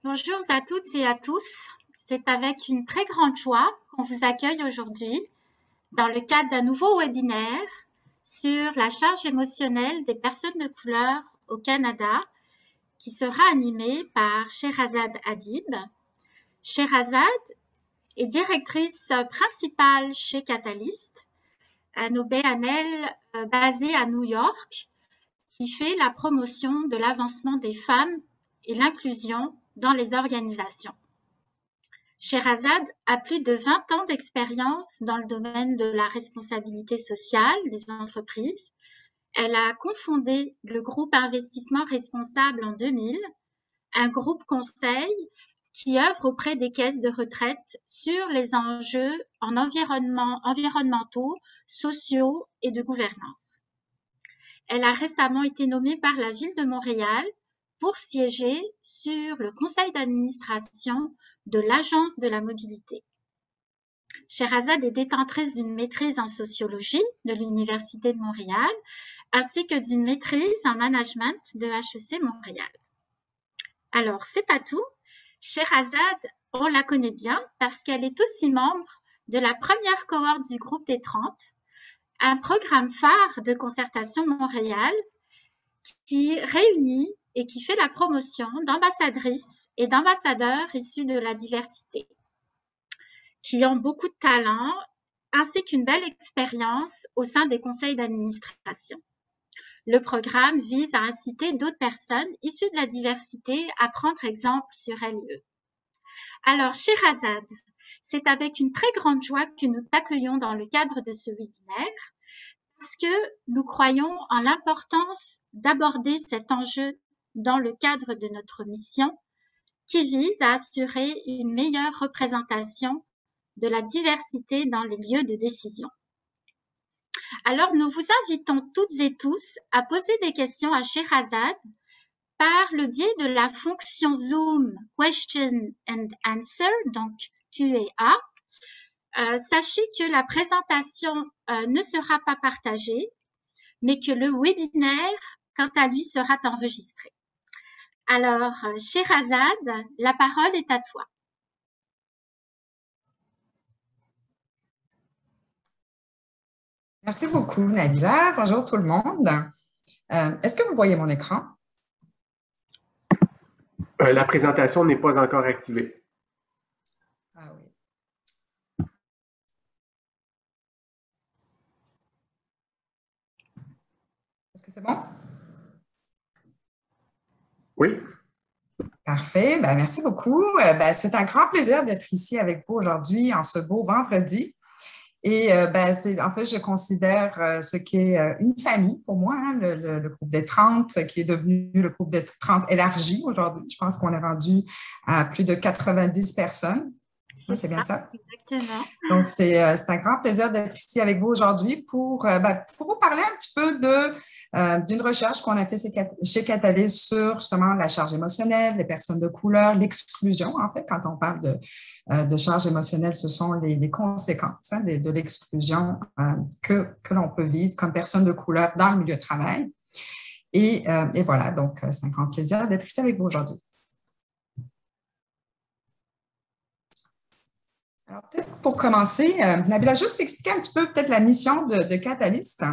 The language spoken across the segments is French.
Bonjour à toutes et à tous. C'est avec une très grande joie qu'on vous accueille aujourd'hui dans le cadre d'un nouveau webinaire sur la charge émotionnelle des personnes de couleur au Canada qui sera animé par Sherazade Adib. Sherazade est directrice principale chez Catalyst, un OBNL basé à New York qui fait la promotion de l'avancement des femmes et l'inclusion dans les organisations. Sherazade a plus de 20 ans d'expérience dans le domaine de la responsabilité sociale des entreprises. Elle a cofondé le groupe Investissement Responsable en 2000, un groupe conseil qui œuvre auprès des caisses de retraite sur les enjeux environnementaux, sociaux et de gouvernance. Elle a récemment été nommée par la ville de Montréal pour siéger sur le conseil d'administration de l'Agence de la mobilité. Sherazade est détentrice d'une maîtrise en sociologie de l'Université de Montréal ainsi que d'une maîtrise en management de HEC Montréal. Alors, c'est pas tout. Sherazade, on la connaît bien parce qu'elle est aussi membre de la première cohorte du groupe des 30, un programme phare de Concertation Montréal qui réunit et qui fait la promotion d'ambassadrices et d'ambassadeurs issus de la diversité, qui ont beaucoup de talent ainsi qu'une belle expérience au sein des conseils d'administration. Le programme vise à inciter d'autres personnes issues de la diversité à prendre exemple sur elles et eux. Alors, Sherazade, c'est avec une très grande joie que nous t'accueillons dans le cadre de ce webinaire parce que nous croyons en l'importance d'aborder cet enjeu dans le cadre de notre mission qui vise à assurer une meilleure représentation de la diversité dans les lieux de décision. Alors, nous vous invitons toutes et tous à poser des questions à Sherazade par le biais de la fonction Zoom Question and Answer, donc Q&A. Sachez que la présentation ne sera pas partagée, mais que le webinaire, quant à lui, sera enregistré. Alors, Sherazade, la parole est à toi. Merci beaucoup, Nabila. Bonjour tout le monde. Est-ce que vous voyez mon écran? La présentation n'est pas encore activée. Ah oui. Est-ce que c'est bon? Oui. Parfait. Ben, merci beaucoup. C'est un grand plaisir d'être ici avec vous aujourd'hui en ce beau vendredi. Et en fait, je considère ce qu'est une famille pour moi, hein, le groupe des 30, qui est devenu le groupe des 30 élargi aujourd'hui. Je pense qu'on est rendu à plus de 90 personnes. C'est bien ça? Exactement. Donc, c'est un grand plaisir d'être ici avec vous aujourd'hui pour vous parler un petit peu d'une recherche qu'on a fait chez Catalyst sur justement la charge émotionnelle, les personnes de couleur, l'exclusion. En fait, quand on parle de charge émotionnelle, ce sont les conséquences de l'exclusion que l'on peut vivre comme personne de couleur dans le milieu de travail. Et voilà, donc c'est un grand plaisir d'être ici avec vous aujourd'hui. Alors, peut-être pour commencer, Nabila, juste expliquer un petit peu peut-être la mission de Catalyst.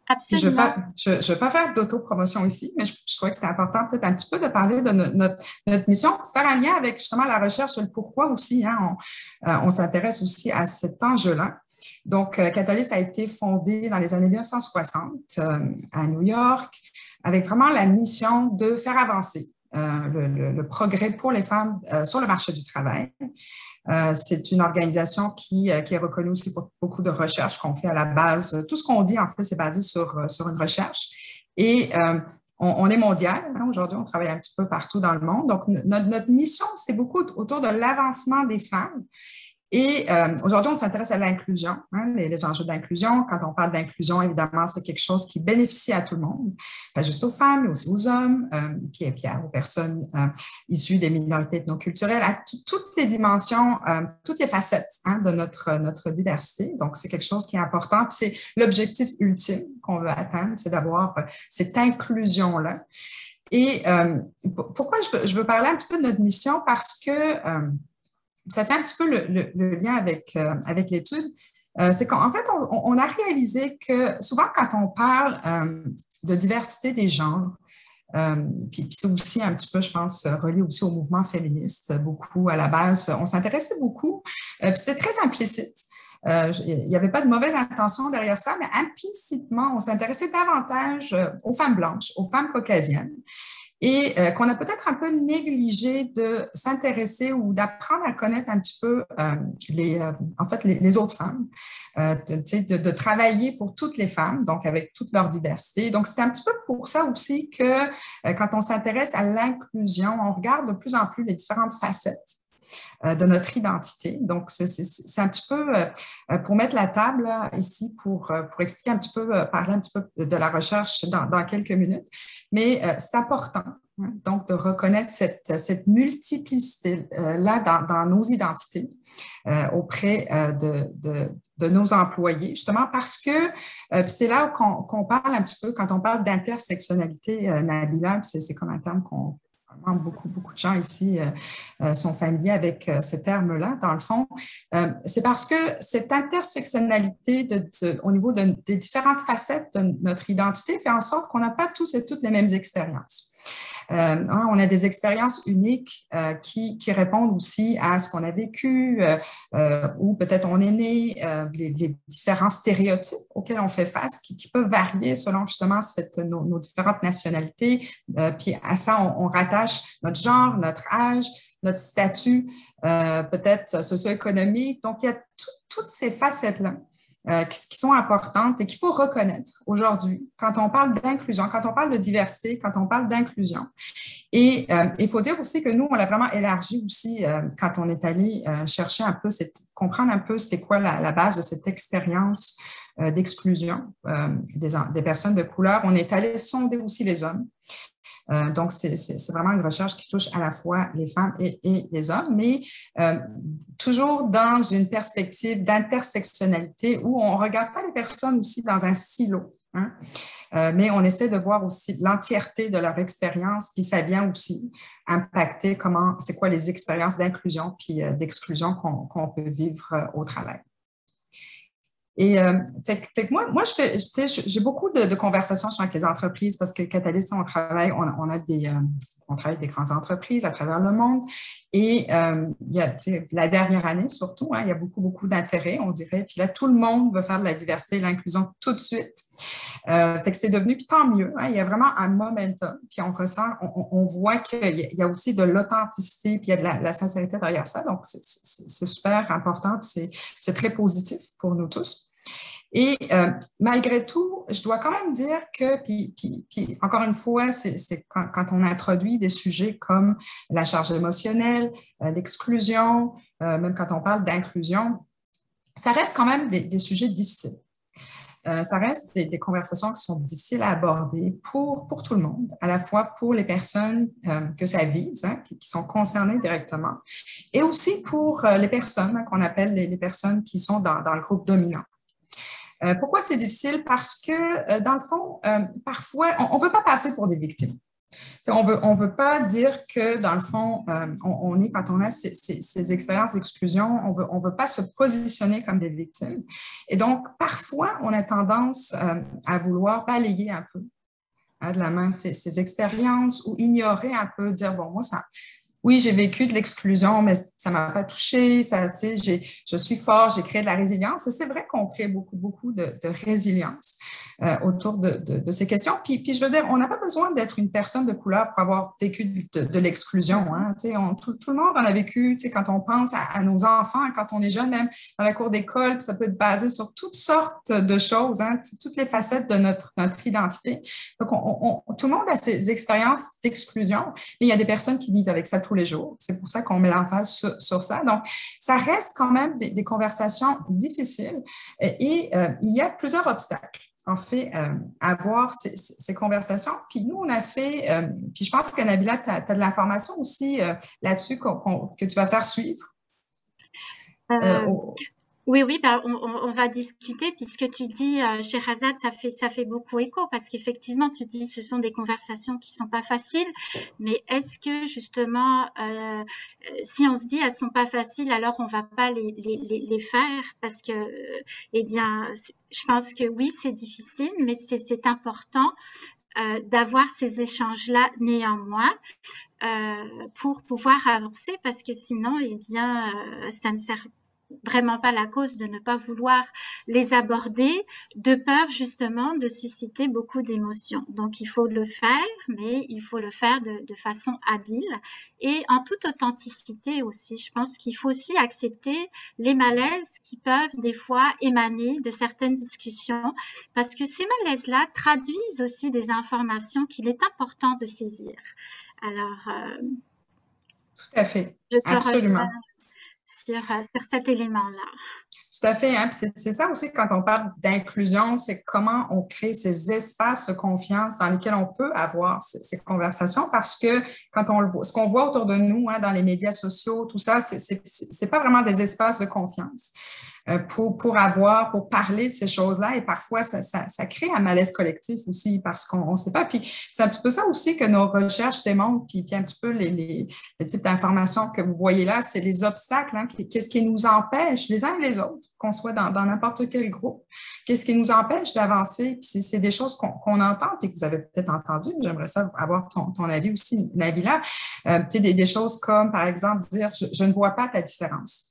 Absolument. Je ne vais pas faire d'autopromotion ici, mais je trouvais que c'était important peut-être un petit peu de parler de notre mission, faire un lien avec justement la recherche et le pourquoi aussi. Hein, on s'intéresse aussi à cet enjeu-là. Donc, Catalyst a été fondé dans les années 1960 à New York avec vraiment la mission de faire avancer le progrès pour les femmes sur le marché du travail. C'est une organisation qui est reconnue aussi pour beaucoup de recherches qu'on fait à la base. Tout ce qu'on dit, en fait, c'est basé sur une recherche. Et on est mondial. Hein, aujourd'hui, on travaille un petit peu partout dans le monde. Donc, notre mission, c'est beaucoup autour de l'avancement des femmes. Et aujourd'hui, on s'intéresse à l'inclusion, hein, les enjeux d'inclusion. Quand on parle d'inclusion, évidemment, c'est quelque chose qui bénéficie à tout le monde, pas juste aux femmes, mais aussi aux hommes, puis aux personnes issues des minorités ethnoculturelles, à toutes les dimensions, toutes les facettes hein, de notre diversité. Donc, c'est quelque chose qui est important. Puis c'est l'objectif ultime qu'on veut atteindre, c'est d'avoir cette inclusion-là. Et pourquoi je veux parler un petit peu de notre mission? Parce que ça fait un petit peu le lien avec l'étude. C'est qu'en fait, on a réalisé que souvent, quand on parle de diversité des genres, puis c'est aussi un petit peu, je pense, relié aussi au mouvement féministe, beaucoup à la base. On s'intéressait beaucoup, puis c'est très implicite. Il n'y avait pas de mauvaise intention derrière ça, mais implicitement, on s'intéressait davantage aux femmes blanches, aux femmes caucasiennes, et qu'on a peut-être un peu négligé de s'intéresser ou d'apprendre à connaître un petit peu les autres femmes, de travailler pour toutes les femmes, donc avec toute leur diversité. Donc, c'est un petit peu pour ça aussi que quand on s'intéresse à l'inclusion, on regarde de plus en plus les différentes facettes de notre identité. Donc, c'est un petit peu pour mettre la table là, ici, pour expliquer un petit peu, parler un petit peu de la recherche dans quelques minutes. Mais c'est important, hein, donc, de reconnaître cette multiplicité-là dans nos identités auprès de nos employés, justement parce que c'est là qu'on parle un petit peu, quand on parle d'intersectionnalité, Nabila, c'est comme un terme qu'on beaucoup de gens ici sont familiers avec ce terme-là, dans le fond. C'est parce que cette intersectionnalité au niveau des différentes facettes de notre identité fait en sorte qu'on n'a pas tous et toutes les mêmes expériences. On a des expériences uniques qui répondent aussi à ce qu'on a vécu, ou peut-être on est né, les différents stéréotypes auxquels on fait face, qui peuvent varier selon justement nos différentes nationalités. Puis à ça, on rattache notre genre, notre âge, notre statut, peut-être socio-économique. Donc, il y a toutes ces facettes-là qui sont importantes et qu'il faut reconnaître aujourd'hui quand on parle d'inclusion, quand on parle de diversité, quand on parle d'inclusion. Et il faut dire aussi que nous, on l'a vraiment élargi aussi quand on est allé chercher un peu, comprendre un peu c'est quoi la base de cette expérience d'exclusion des personnes de couleur. On est allé sonder aussi les hommes. Donc, c'est vraiment une recherche qui touche à la fois les femmes et les hommes, mais toujours dans une perspective d'intersectionnalité où on ne regarde pas les personnes aussi dans un silo, hein? Mais on essaie de voir aussi l'entièreté de leur expérience, puis ça vient aussi impacter c'est quoi les expériences d'inclusion puis d'exclusion qu'on peut vivre au travail. Et fait que moi, j'ai beaucoup de conversations avec les entreprises parce que Catalyst, on travaille avec des grandes entreprises à travers le monde. Et il y a, la dernière année surtout, hein, il y a beaucoup d'intérêt, on dirait. Puis là, tout le monde veut faire de la diversité et l'inclusion tout de suite. Fait que c'est devenu, puis tant mieux, hein, il y a vraiment un momentum. Puis on ressent, on voit qu'il y a aussi de l'authenticité, puis il y a de la sincérité derrière ça. Donc, c'est super important, puis c'est très positif pour nous tous. Et malgré tout, je dois quand même dire que, puis encore une fois, c'est quand on introduit des sujets comme la charge émotionnelle, l'exclusion, même quand on parle d'inclusion, ça reste quand même des sujets difficiles. Ça reste des conversations qui sont difficiles à aborder pour tout le monde, à la fois pour les personnes que ça vise, hein, qui sont concernées directement, et aussi pour les personnes hein, qu'on appelle les personnes qui sont dans le groupe dominant. Pourquoi c'est difficile? Parce que, dans le fond, parfois, on ne veut pas passer pour des victimes. On veut pas dire que, dans le fond, quand on a ces expériences d'exclusion, on veut pas se positionner comme des victimes. Et donc, parfois, on a tendance à vouloir balayer un peu de la main ces expériences ou ignorer un peu, dire, bon, moi, oui, j'ai vécu de l'exclusion, mais ça m'a pas touchée. Je suis fort, j'ai créé de la résilience. Et c'est vrai qu'on crée beaucoup de résilience autour de ces questions. Puis je veux dire, on n'a pas besoin d'être une personne de couleur pour avoir vécu de l'exclusion. Hein. Tout le monde en a vécu. Quand on pense à nos enfants, quand on est jeune, même dans la cour d'école, ça peut être basé sur toutes sortes de choses, hein, toutes les facettes de notre identité. Donc, tout le monde a ces expériences d'exclusion, mais il y a des personnes qui vivent avec ça tous les jours. C'est pour ça qu'on met l'emphase sur ça. Donc, ça reste quand même des conversations difficiles et il y a plusieurs obstacles, en fait, à avoir ces conversations. Puis nous, on a fait, puis je pense que Nabila, tu as de l'information aussi là-dessus que tu vas faire suivre. Oui, oui, bah, on va discuter puisque tu dis, Sherazade, ça fait beaucoup écho parce qu'effectivement, tu dis, ce sont des conversations qui sont pas faciles, mais est-ce que justement, si on se dit elles sont pas faciles, alors on va pas les faire parce que, eh bien, je pense que oui, c'est difficile, mais c'est important d'avoir ces échanges-là néanmoins pour pouvoir avancer parce que sinon, eh bien, ça ne sert vraiment pas la cause de ne pas vouloir les aborder, de peur justement de susciter beaucoup d'émotions. Donc il faut le faire, mais il faut le faire de façon habile et en toute authenticité aussi. Je pense qu'il faut aussi accepter les malaises qui peuvent des fois émaner de certaines discussions, parce que ces malaises-là traduisent aussi des informations qu'il est important de saisir. Alors, Tout à fait, je te absolument. rejoins sur cet élément-là. Tout à fait. Hein? C'est ça aussi quand on parle d'inclusion, c'est comment on crée ces espaces de confiance dans lesquels on peut avoir ces conversations parce que quand on le voit, ce qu'on voit autour de nous, hein, dans les médias sociaux, tout ça, c'est pas vraiment des espaces de confiance. Pour parler de ces choses-là. Et parfois, ça crée un malaise collectif aussi parce qu'on ne sait pas. Puis c'est un petit peu ça aussi que nos recherches démontrent, puis un petit peu le type d'informations que vous voyez là, c'est les obstacles. Hein, qu'est-ce qui nous empêche, les uns et les autres, qu'on soit dans n'importe quel groupe, qu'est-ce qui nous empêche d'avancer? Puis c'est des choses qu'on entend, puis que vous avez peut-être entendu. J'aimerais ça avoir ton avis aussi, Nabila. Tu sais, des choses comme, par exemple, dire je ne vois pas ta différence.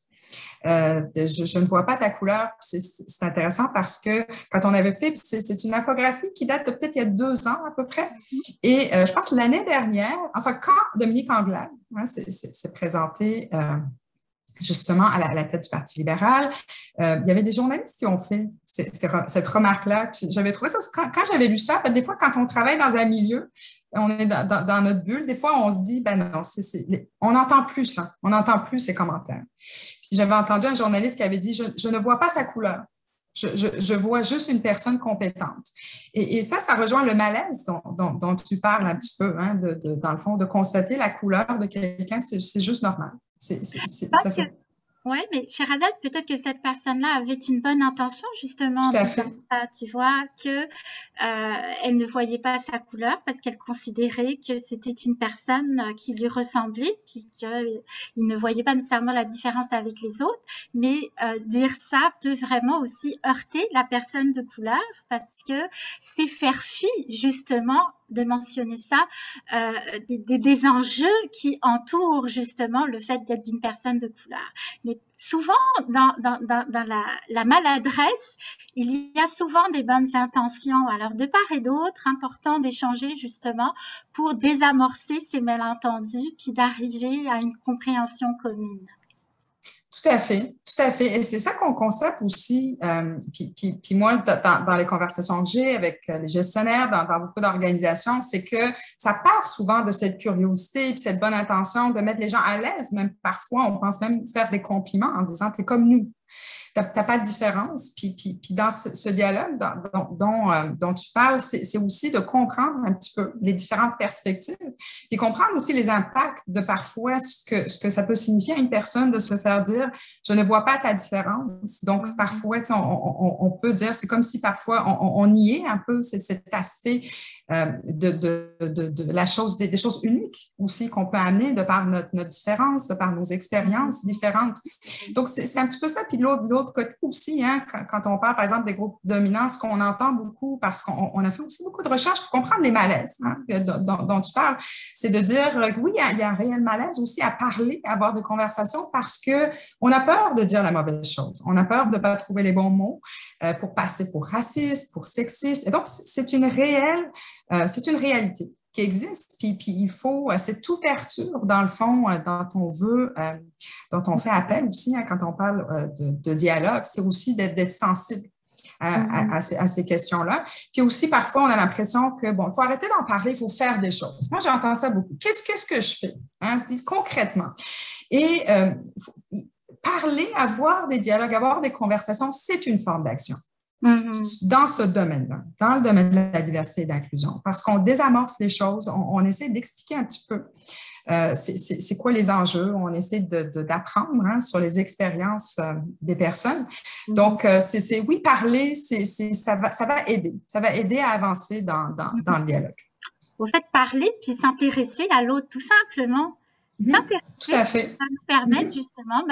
Je ne vois pas ta couleur. C'est intéressant parce que quand on avait fait, c'est une infographie qui date de peut-être il y a 2 ans à peu près. Et je pense l'année dernière, enfin quand Dominique Anglade hein, s'est présenté justement à la tête du Parti libéral, il y avait des journalistes qui ont fait cette remarque-là. J'avais trouvé ça, quand j'avais lu ça, des fois quand on travaille dans un milieu, on est dans notre bulle, des fois on se dit, ben non, on n'entend plus ça, on n'entend plus ces commentaires. J'avais entendu un journaliste qui avait dit, je ne vois pas sa couleur. Je vois juste une personne compétente. Et ça rejoint le malaise dont tu parles un petit peu, hein, dans le fond, de constater la couleur de quelqu'un, c'est juste normal. Ça fait Oui, mais Sherazade, peut-être que cette personne-là avait une bonne intention justement en tout à disant fait. ça, tu vois, que elle ne voyait pas sa couleur parce qu'elle considérait que c'était une personne qui lui ressemblait, puis qu'il ne voyait pas nécessairement la différence avec les autres. Mais dire ça peut vraiment aussi heurter la personne de couleur parce que c'est faire fi justement de mentionner ça, des enjeux qui entourent justement le fait d'être d'une personne de couleur. Mais souvent, dans la maladresse, il y a souvent des bonnes intentions. Alors, de part et d'autre, important d'échanger justement pour désamorcer ces malentendus puis d'arriver à une compréhension commune. Tout à fait, tout à fait. Et c'est ça qu'on constate aussi. Puis moi, dans les conversations que j'ai avec les gestionnaires, dans beaucoup d'organisations, c'est que ça part souvent de cette curiosité, puis cette bonne intention de mettre les gens à l'aise. Même parfois, on pense même faire des compliments en disant, t'es comme nous. T'as pas de différence. Puis dans ce dialogue dont tu parles, c'est aussi de comprendre un petit peu les différentes perspectives, puis comprendre aussi les impacts de parfois ce que ça peut signifier à une personne de se faire dire « je ne vois pas ta différence ». Donc, parfois, on peut dire, c'est comme si parfois on niait un peu cet aspect de la chose, des choses uniques aussi qu'on peut amener de par notre différence, de par nos expériences différentes. Donc, c'est un petit peu ça. Puis l'autre côté aussi, hein, quand on parle, par exemple, des groupes dominants, ce qu'on entend beaucoup, parce qu'on a fait aussi beaucoup de recherches pour comprendre les malaises hein, dont tu parles, c'est de dire que oui, il y a un réel malaise aussi à parler, à avoir des conversations parce qu'on a peur de dire la mauvaise chose. On a peur de ne pas trouver les bons mots pour passer pour raciste, pour sexiste. Et donc, c'est une réalité qui existe, puis il faut cette ouverture, dans le fond, dont on fait appel aussi hein, quand on parle de dialogue, c'est aussi d'être sensible à ces questions-là. Puis aussi, parfois, on a l'impression que, bon, il faut arrêter d'en parler, il faut faire des choses. Moi, j'entends ça beaucoup. Qu'est-ce que je fais? Hein, concrètement. Et parler, avoir des dialogues, avoir des conversations, c'est une forme d'action. dans ce domaine-là, dans le domaine de la diversité et de l'inclusion, parce qu'on désamorce les choses, on essaie d'expliquer un petit peu c'est quoi les enjeux, on essaie d'apprendre sur les expériences des personnes. Donc, oui, parler, ça va aider à avancer dans le dialogue. Au fait, parler puis s'intéresser à l'autre, tout simplement. S'intéresser, tout à fait. ça nous permet justement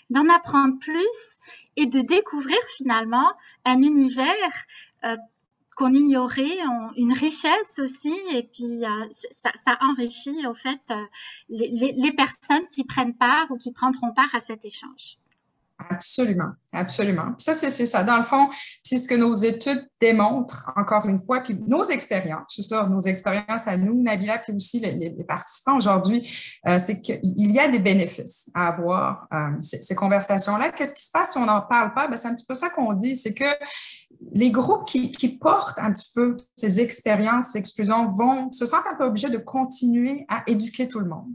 d'en apprendre plus et de découvrir finalement un univers qu'on ignorait, une richesse aussi, et puis ça enrichit au fait les personnes qui prennent part ou qui prendront part à cet échange. Absolument, absolument. Ça, c'est ça. Dans le fond, c'est ce que nos études démontrent, encore une fois, puis nos expériences, je suis sûre, nos expériences à nous, Nabila, puis aussi les participants aujourd'hui, c'est qu'il y a des bénéfices à avoir ces conversations-là. Qu'est-ce qui se passe si on n'en parle pas? C'est un petit peu ça qu'on dit, c'est que les groupes qui portent un petit peu ces expériences d'exclusion se sentent un peu obligés de continuer à éduquer tout le monde.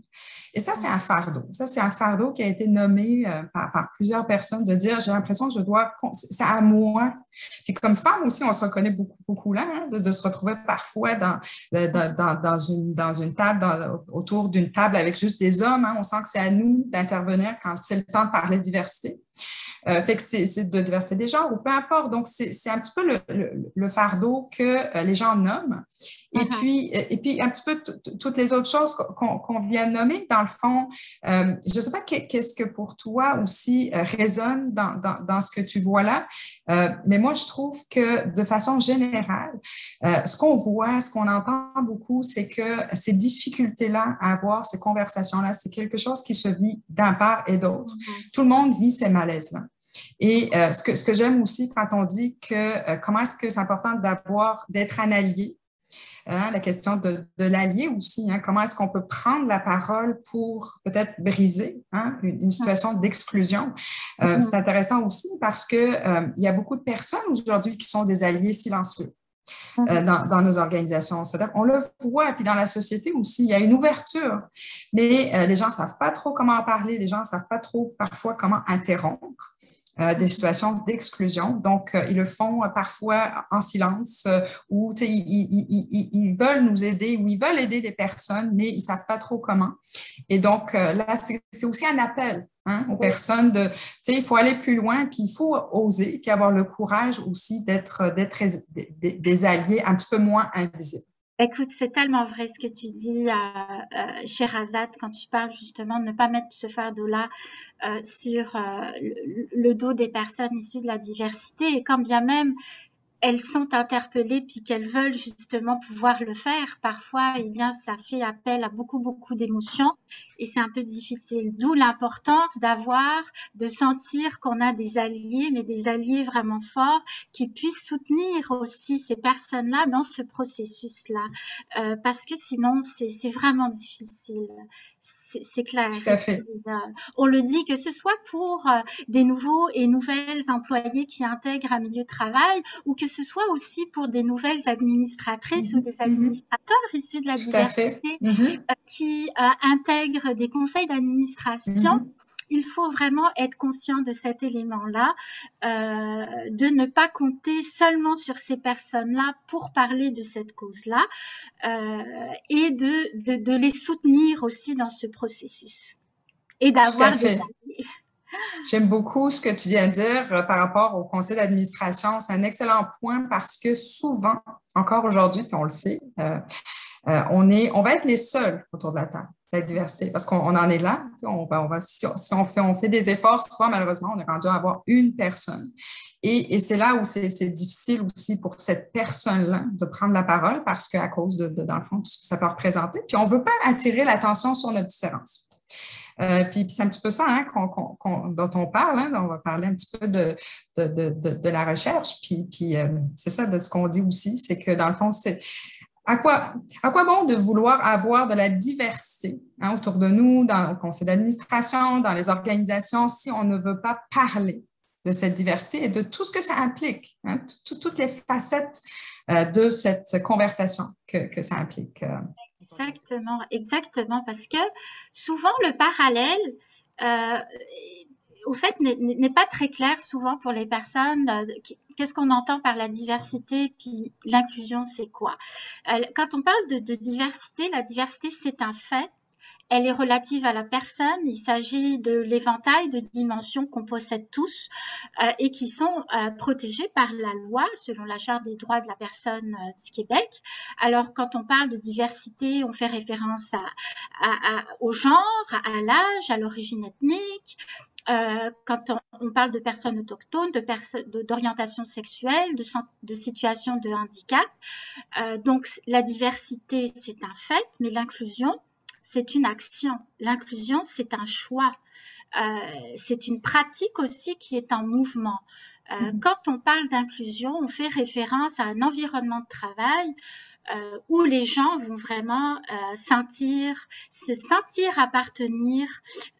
Et ça, c'est un fardeau. Ça, c'est un fardeau qui a été nommé par plusieurs personnes de dire, j'ai l'impression que c'est à moi. Puis comme femme aussi, on se reconnaît beaucoup là, de se retrouver parfois dans une table, autour d'une table avec juste des hommes. On sent que c'est à nous d'intervenir quand c'est le temps de parler de diversité. Fait que c'est de diversité des genres ou peu importe. Donc, c'est un petit peu le fardeau que les gens nomment. Et puis un petit peu toutes les autres choses qu'on vient de nommer, dans le fond, je ne sais pas qu'est-ce que pour toi aussi résonne dans ce que tu vois là, mais moi, je trouve que de façon générale, ce qu'on voit, ce qu'on entend beaucoup, c'est que ces difficultés-là à avoir ces conversations-là, c'est quelque chose qui se vit d'un part et d'autre. Tout le monde vit ces malaises-là. Et ce que j'aime aussi quand on dit que comment est-ce que c'est important d'être un allié, la question de l'allié aussi, comment est-ce qu'on peut prendre la parole pour peut-être briser une situation d'exclusion. C'est intéressant aussi parce que il y a beaucoup de personnes aujourd'hui qui sont des alliés silencieux. Dans nos organisations. C'est-à-dire qu'on le voit, puis dans la société aussi, il y a une ouverture, mais les gens ne savent pas trop comment en parler, les gens ne savent pas trop parfois comment interrompre des situations d'exclusion. Donc, ils le font parfois en silence ou ils veulent nous aider ou ils veulent aider des personnes, mais ils ne savent pas trop comment. Et donc, là, c'est aussi un appel aux personnes il faut aller plus loin, puis il faut oser, puis avoir le courage aussi d'être des alliés un petit peu moins invisibles. Écoute, c'est tellement vrai ce que tu dis, Sherazade, quand tu parles justement de ne pas mettre ce fardeau-là sur le dos des personnes issues de la diversité. Et quand bien même elles sont interpellées puis qu'elles veulent justement pouvoir le faire, parfois, eh bien, ça fait appel à beaucoup d'émotions et c'est un peu difficile. D'où l'importance de sentir qu'on a des alliés, mais des alliés vraiment forts qui puissent soutenir aussi ces personnes-là dans ce processus-là, parce que sinon, c'est vraiment difficile. C'est clair. Tout à fait. On le dit, que ce soit pour des nouveaux et nouvelles employés qui intègrent un milieu de travail ou que ce soit aussi pour des nouvelles administratrices ou des administrateurs issus de la diversité qui intègrent des conseils d'administration. Il faut vraiment être conscient de cet élément-là, de ne pas compter seulement sur ces personnes-là pour parler de cette cause-là et de les soutenir aussi dans ce processus et d'avoir des alliés. J'aime beaucoup ce que tu viens de dire par rapport au conseil d'administration. C'est un excellent point parce que souvent, encore aujourd'hui, puis on le sait, on va être les seuls autour de la table, la diversité, parce qu'on en est là. Si on fait des efforts, souvent, malheureusement, on est rendu à avoir une personne. Et c'est là où c'est difficile aussi pour cette personne-là de prendre la parole parce qu'à cause dans le fond, tout ce que ça peut représenter. Puis on ne veut pas attirer l'attention sur notre différence. Puis c'est un petit peu ça dont on parle. On va parler un petit peu de la recherche. Puis c'est ça de ce qu'on dit aussi, c'est que dans le fond, c'est à quoi bon de vouloir avoir de la diversité autour de nous, dans le conseil d'administration, dans les organisations, si on ne veut pas parler de cette diversité et de tout ce que ça implique, toutes les facettes de cette conversation que ça implique. Exactement, parce que souvent le parallèle, au fait, n'est pas très clair souvent pour les personnes qu'est-ce qu'on entend par la diversité, puis l'inclusion, c'est quoi? Quand on parle de diversité, la diversité, c'est un fait. Elle est relative à la personne. Il s'agit de l'éventail de dimensions qu'on possède tous et qui sont protégées par la loi selon la Charte des droits de la personne du Québec. Alors, quand on parle de diversité, on fait référence au genre, à l'âge, à l'origine ethnique. Quand on parle de personnes autochtones, d'orientation sexuelle, de situation de handicap. Donc, la diversité, c'est un fait, mais l'inclusion, c'est une action. L'inclusion, c'est un choix. C'est une pratique aussi qui est en mouvement. Quand on parle d'inclusion, on fait référence à un environnement de travail où les gens vont vraiment se sentir appartenir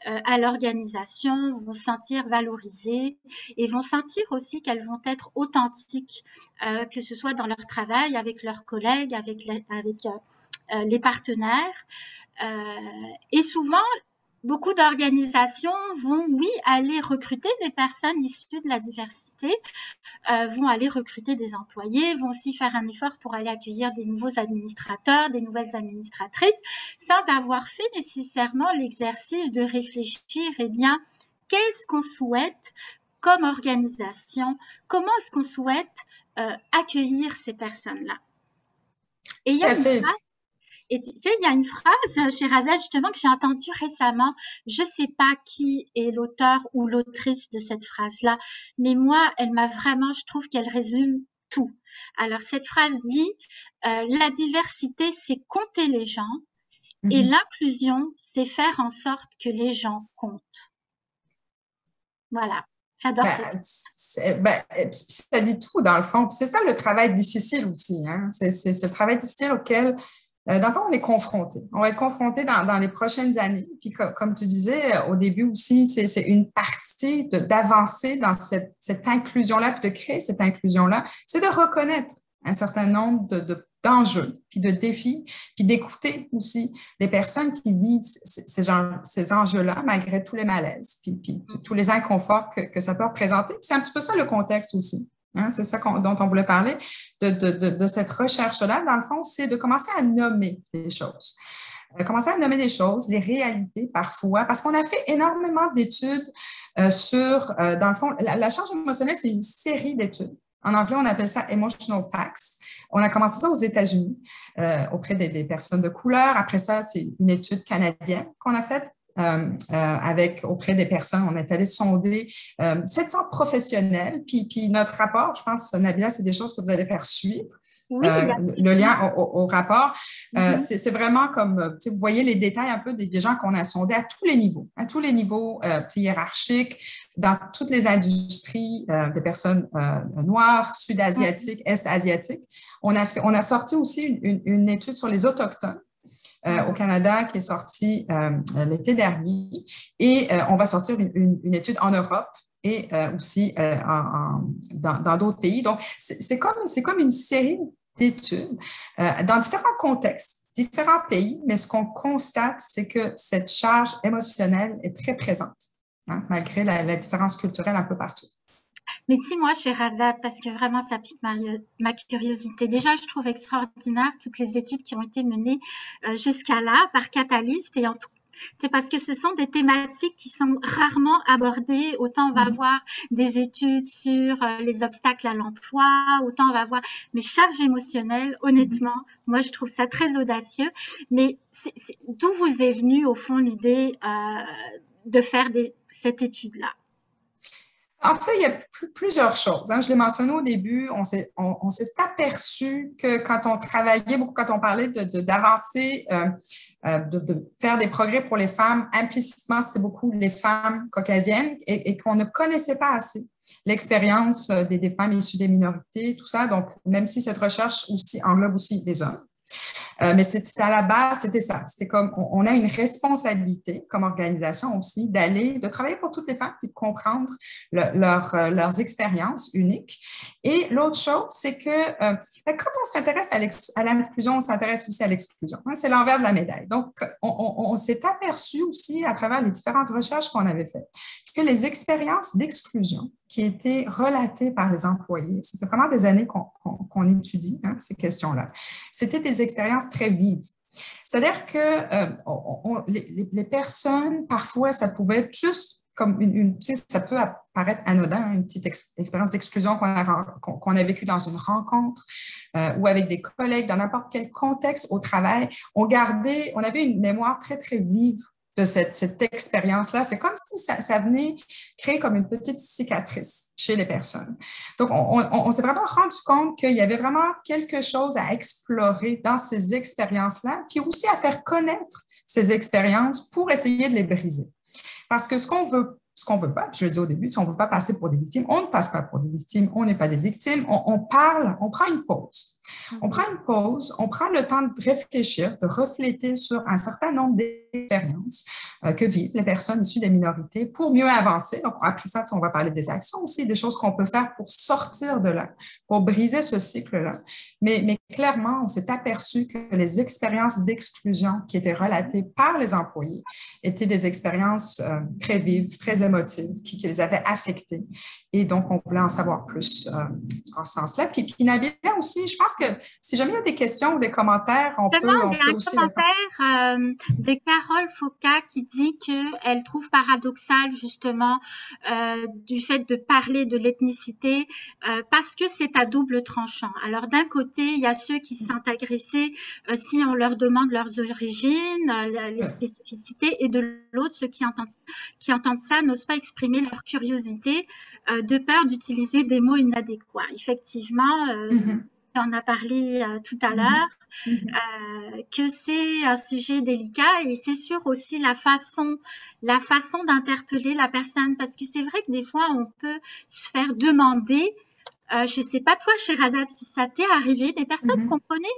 à l'organisation, vont se sentir valorisés et vont sentir aussi qu'elles vont être authentiques, que ce soit dans leur travail, avec leurs collègues, avec les partenaires. Et souvent, beaucoup d'organisations vont, oui, aller recruter des personnes issues de la diversité, vont aller recruter des employés, vont aussi faire un effort pour aller accueillir des nouveaux administrateurs, des nouvelles administratrices, sans avoir fait nécessairement l'exercice de réfléchir, eh bien, qu'est-ce qu'on souhaite comme organisation? Comment est-ce qu'on souhaite accueillir ces personnes-là? Et il y a une phrase. Et tu sais, il y a une phrase, Sherazade, justement, que j'ai entendue récemment. Je sais pas qui est l'auteur ou l'autrice de cette phrase-là, mais moi, elle m'a vraiment, je trouve qu'elle résume tout. Alors, cette phrase dit, la diversité, c'est compter les gens, et l'inclusion, c'est faire en sorte que les gens comptent. Voilà. J'adore ça dit tout, dans le fond. C'est ça le travail difficile aussi, hein? C'est le travail difficile auquel dans le fond, on est confronté. On va être confronté dans les prochaines années. Puis comme tu disais au début aussi, c'est une partie d'avancer dans cette inclusion-là, puis de créer cette inclusion-là, c'est de reconnaître un certain nombre d'enjeux, puis de défis, puis d'écouter aussi les personnes qui vivent ces enjeux-là, malgré tous les malaises, puis tous les inconforts que ça peut représenter. C'est un petit peu ça le contexte aussi. Hein, c'est ça dont on voulait parler, de cette recherche-là. Dans le fond, c'est de commencer à nommer les choses. Commencer à nommer les choses, les réalités parfois, parce qu'on a fait énormément d'études sur, dans le fond, la charge émotionnelle, c'est une série d'études. En anglais, on appelle ça Emotional Tax. On a commencé ça aux États-Unis auprès des personnes de couleur. Après ça, c'est une étude canadienne qu'on a faite. Auprès des personnes, on est allé sonder 700 professionnels, puis notre rapport, je pense, Nabila, c'est des choses que vous allez faire suivre. Oui, le lien au rapport, c'est vraiment comme, vous voyez les détails un peu des gens qu'on a sondés à tous les niveaux hiérarchiques, dans toutes les industries, des personnes noires, sud-asiatiques, est-asiatiques. On a sorti aussi une étude sur les Autochtones. Au Canada qui est sortie l'été dernier et on va sortir une étude en Europe et aussi dans d'autres pays. Donc, c'est comme une série d'études dans différents contextes, différents pays, mais ce qu'on constate, c'est que cette charge émotionnelle est très présente, hein, malgré la différence culturelle un peu partout. Mais dis-moi, Sherazade, parce que vraiment, ça pique ma curiosité. Déjà, je trouve extraordinaire toutes les études qui ont été menées jusqu'à là par Catalyst. Et c'est parce que ce sont des thématiques qui sont rarement abordées. Autant on va voir des études sur les obstacles à l'emploi, autant on va voir. Mais charge émotionnelle, honnêtement, moi, je trouve ça très audacieux. Mais d'où vous est venue, au fond, l'idée de faire cette étude-là? En fait, il y a plusieurs choses. Hein. Je l'ai mentionné au début, on s'est aperçu que quand on travaillait beaucoup, quand on parlait d'avancer, de faire des progrès pour les femmes, implicitement, c'est beaucoup les femmes caucasiennes et qu'on ne connaissait pas assez l'expérience des femmes issues des minorités, tout ça. Donc, même si cette recherche aussi englobe aussi les hommes. Mais à la base, c'était ça. C'était comme, on a une responsabilité comme organisation aussi de travailler pour toutes les femmes et de comprendre leurs expériences uniques. Et l'autre chose, c'est que quand on s'intéresse à l'inclusion, on s'intéresse aussi à l'exclusion. Hein, c'est l'envers de la médaille. Donc, on s'est aperçu aussi à travers les différentes recherches qu'on avait faites que les expériences d'exclusion qui étaient relatées par les employés, ça fait vraiment des années qu'on étudie ces questions-là, c'était des expériences très vives. C'est-à-dire que les personnes, parfois, ça pouvait être juste comme tu sais, ça peut paraître anodin, une petite expérience d'exclusion qu'on a vécue dans une rencontre ou avec des collègues, dans n'importe quel contexte au travail. On avait une mémoire très, très vive de cette expérience-là. C'est comme si ça venait créer comme une petite cicatrice chez les personnes. Donc, on s'est vraiment rendu compte qu'il y avait vraiment quelque chose à explorer dans ces expériences-là, puis aussi à faire connaître ces expériences pour essayer de les briser. Parce que ce qu'on veut pas, je le dis au début, si on ne veut pas passer pour des victimes, on ne passe pas pour des victimes, on n'est pas des victimes, on parle, on prend une pause. On prend une pause, on prend le temps de réfléchir, de refléter sur un certain nombre d'expériences que vivent les personnes issues des minorités pour mieux avancer. Donc, après ça, on va parler des actions aussi, des choses qu'on peut faire pour sortir de là, pour briser ce cycle-là. Mais clairement, on s'est aperçu que les expériences d'exclusion qui étaient relatées par les employés étaient des expériences très vives, très émotives, qui les avaient affectées. Et donc, on voulait en savoir plus en ce sens-là. Puis Nabila aussi, je pense que si jamais il y a des questions ou des commentaires, on peut Il y a un aussi... commentaire de Carole Foucault qui dit qu'elle trouve paradoxal justement du fait de parler de l'ethnicité parce que c'est à double tranchant. Alors d'un côté, il y a ceux qui se sentent agressés si on leur demande leurs origines, les spécificités, et de l'autre, ceux qui entendent ça n'osent pas exprimer leur curiosité de peur d'utiliser des mots inadéquats. Effectivement, on a parlé tout à l'heure, que c'est un sujet délicat, et c'est sûr aussi la façon d'interpeller la personne, parce que c'est vrai que des fois on peut se faire demander, je sais pas toi Sherazade si ça t'est arrivé, des personnes qu'on connaît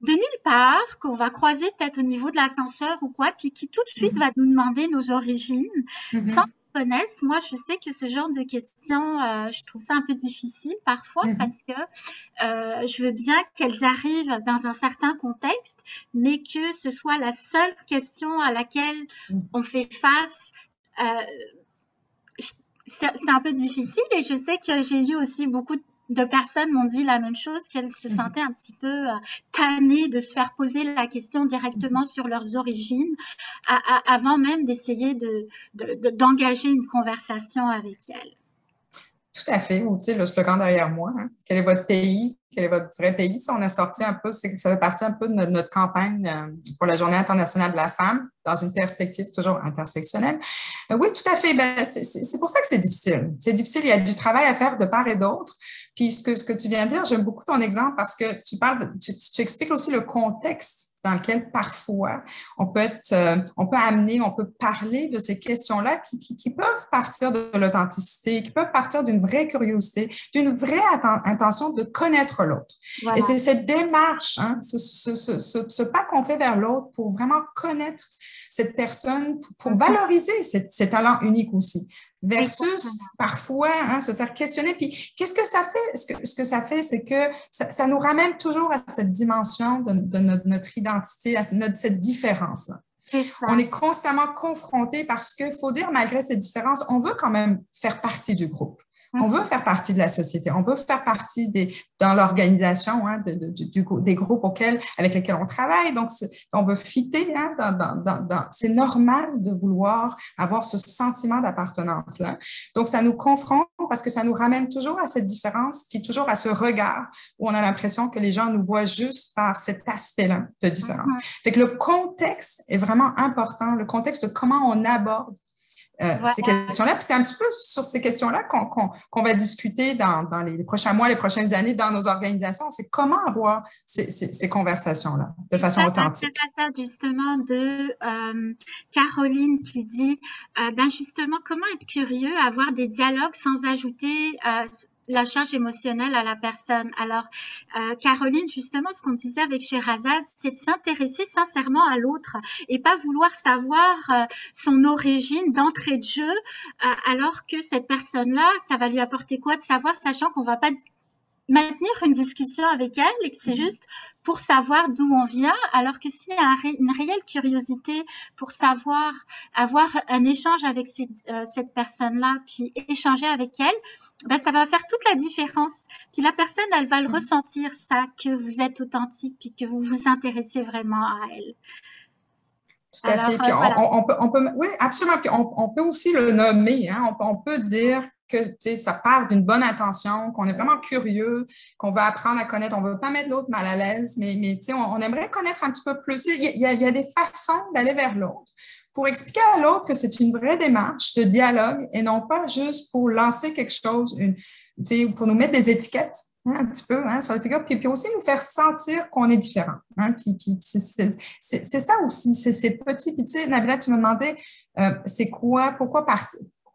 de nulle part, qu'on va croiser peut-être au niveau de l'ascenseur ou quoi, puis qui tout de suite va nous demander nos origines sans connaissent. Moi, je sais que ce genre de questions, je trouve ça un peu difficile parfois parce que je veux bien qu'elles arrivent dans un certain contexte, mais que ce soit la seule question à laquelle on fait face. C'est un peu difficile, et je sais que j'ai eu aussi beaucoup de personnes m'ont dit la même chose, qu'elles se sentaient un petit peu tannées de se faire poser la question directement sur leurs origines avant même d'essayer d'engager une conversation avec elles. Tout à fait. Ou, tu sais, le slogan derrière moi, quel est votre pays? Quel est votre vrai pays? Ça, on a sorti un peu, ça fait partie un peu de notre campagne pour la Journée internationale de la femme, dans une perspective toujours intersectionnelle. Oui, tout à fait. Ben, c'est pour ça que c'est difficile. C'est difficile, il y a du travail à faire de part et d'autre. Puis ce que tu viens de dire, j'aime beaucoup ton exemple parce que tu expliques aussi le contexte dans lequel parfois on peut parler de ces questions-là qui peuvent partir de l'authenticité, qui peuvent partir d'une vraie curiosité, d'une vraie intention de connaître l'autre. Voilà. Et c'est cette démarche, ce pas qu'on fait vers l'autre pour vraiment connaître cette personne, pour valoriser ses talents uniques aussi. Versus parfois se faire questionner. Puis qu'est-ce que ça fait? Ce que ça fait, c'est que ça nous ramène toujours à cette dimension de notre identité, à cette différence-là. On est constamment confronté parce qu'il faut dire, malgré cette différence, on veut quand même faire partie du groupe. On veut faire partie de la société, on veut faire partie dans l'organisation des groupes avec lesquels on travaille. Donc, on veut fitter. C'est normal de vouloir avoir ce sentiment d'appartenance-là. Donc, ça nous confronte parce que ça nous ramène toujours à cette différence, puis toujours à ce regard où on a l'impression que les gens nous voient juste par cet aspect-là de différence. Fait que le contexte est vraiment important, le contexte de comment on aborde ces questions-là. Puis c'est un petit peu sur ces questions-là qu'on va discuter dans les prochains mois, les prochaines années dans nos organisations. C'est comment avoir ces conversations-là de façon authentique. C'est justement de Caroline qui dit, justement, comment être curieux, avoir des dialogues sans ajouter la charge émotionnelle à la personne. Alors, Caroline, justement, ce qu'on disait avec Sherazade, c'est de s'intéresser sincèrement à l'autre et pas vouloir savoir son origine d'entrée de jeu, alors que cette personne-là, ça va lui apporter quoi de savoir, sachant qu'on va pas maintenir une discussion avec elle et que c'est juste pour savoir d'où on vient, alors que s'il y a une réelle curiosité pour savoir, avoir un échange avec cette personne-là, puis échanger avec elle, ben ça va faire toute la différence. Puis la personne, elle va le ressentir, ça, que vous êtes authentique, puis que vous vous intéressez vraiment à elle. Tout à fait. Puis voilà. oui, absolument. Puis on peut aussi le nommer. Hein? On peut dire que ça part d'une bonne intention, qu'on est vraiment curieux, qu'on veut apprendre à connaître. On ne veut pas mettre l'autre mal à l'aise, mais on aimerait connaître un petit peu plus. Il y a des façons d'aller vers l'autre pour expliquer à l'autre que c'est une vraie démarche de dialogue et non pas juste pour lancer quelque chose, pour nous mettre des étiquettes. Hein, un petit peu sur les figures, puis aussi nous faire sentir qu'on est différent. Hein, puis c'est ça aussi, c'est petit. Puis tu sais, Nabila, tu me demandais, c'est quoi, pourquoi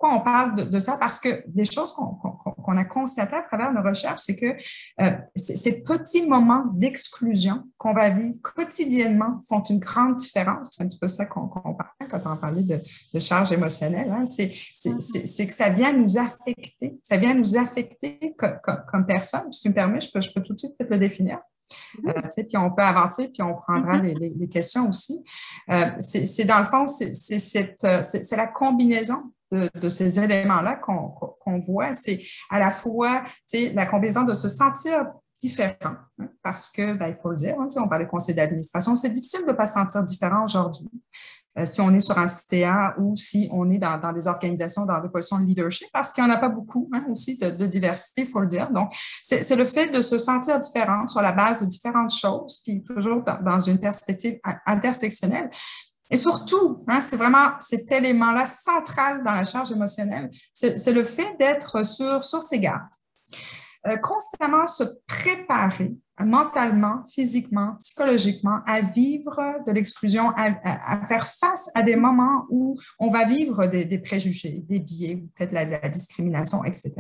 on parle de ça? Parce que des choses qu'on a constatées à travers nos recherches, c'est que ces petits moments d'exclusion qu'on va vivre quotidiennement font une grande différence. C'est un petit peu ça qu'on parle quand on parlait de charge émotionnelle. Hein. C'est que ça vient nous affecter. Ça vient nous affecter comme personne. Si tu me permets, je peux tout de suite peut-être le définir. Puis on peut avancer, puis on prendra les questions aussi. C'est dans le fond, c'est la combinaison de ces éléments-là qu'on voit. C'est à la fois la combinaison de se sentir différent, hein, parce que, il faut le dire, hein, on parle de conseil d'administration, c'est difficile de ne pas se sentir différent aujourd'hui. Si on est sur un CA ou si on est dans des organisations, dans des positions de leadership, parce qu'il n'y en a pas beaucoup aussi de diversité, il faut le dire. Donc, c'est le fait de se sentir différent sur la base de différentes choses, puis toujours dans une perspective intersectionnelle. Et surtout, c'est vraiment cet élément-là central dans la charge émotionnelle, c'est le fait d'être sur ses gardes. Constamment se préparer mentalement, physiquement, psychologiquement à vivre de l'exclusion, à faire face à des moments où on va vivre des préjugés, des biais, peut-être la discrimination, etc.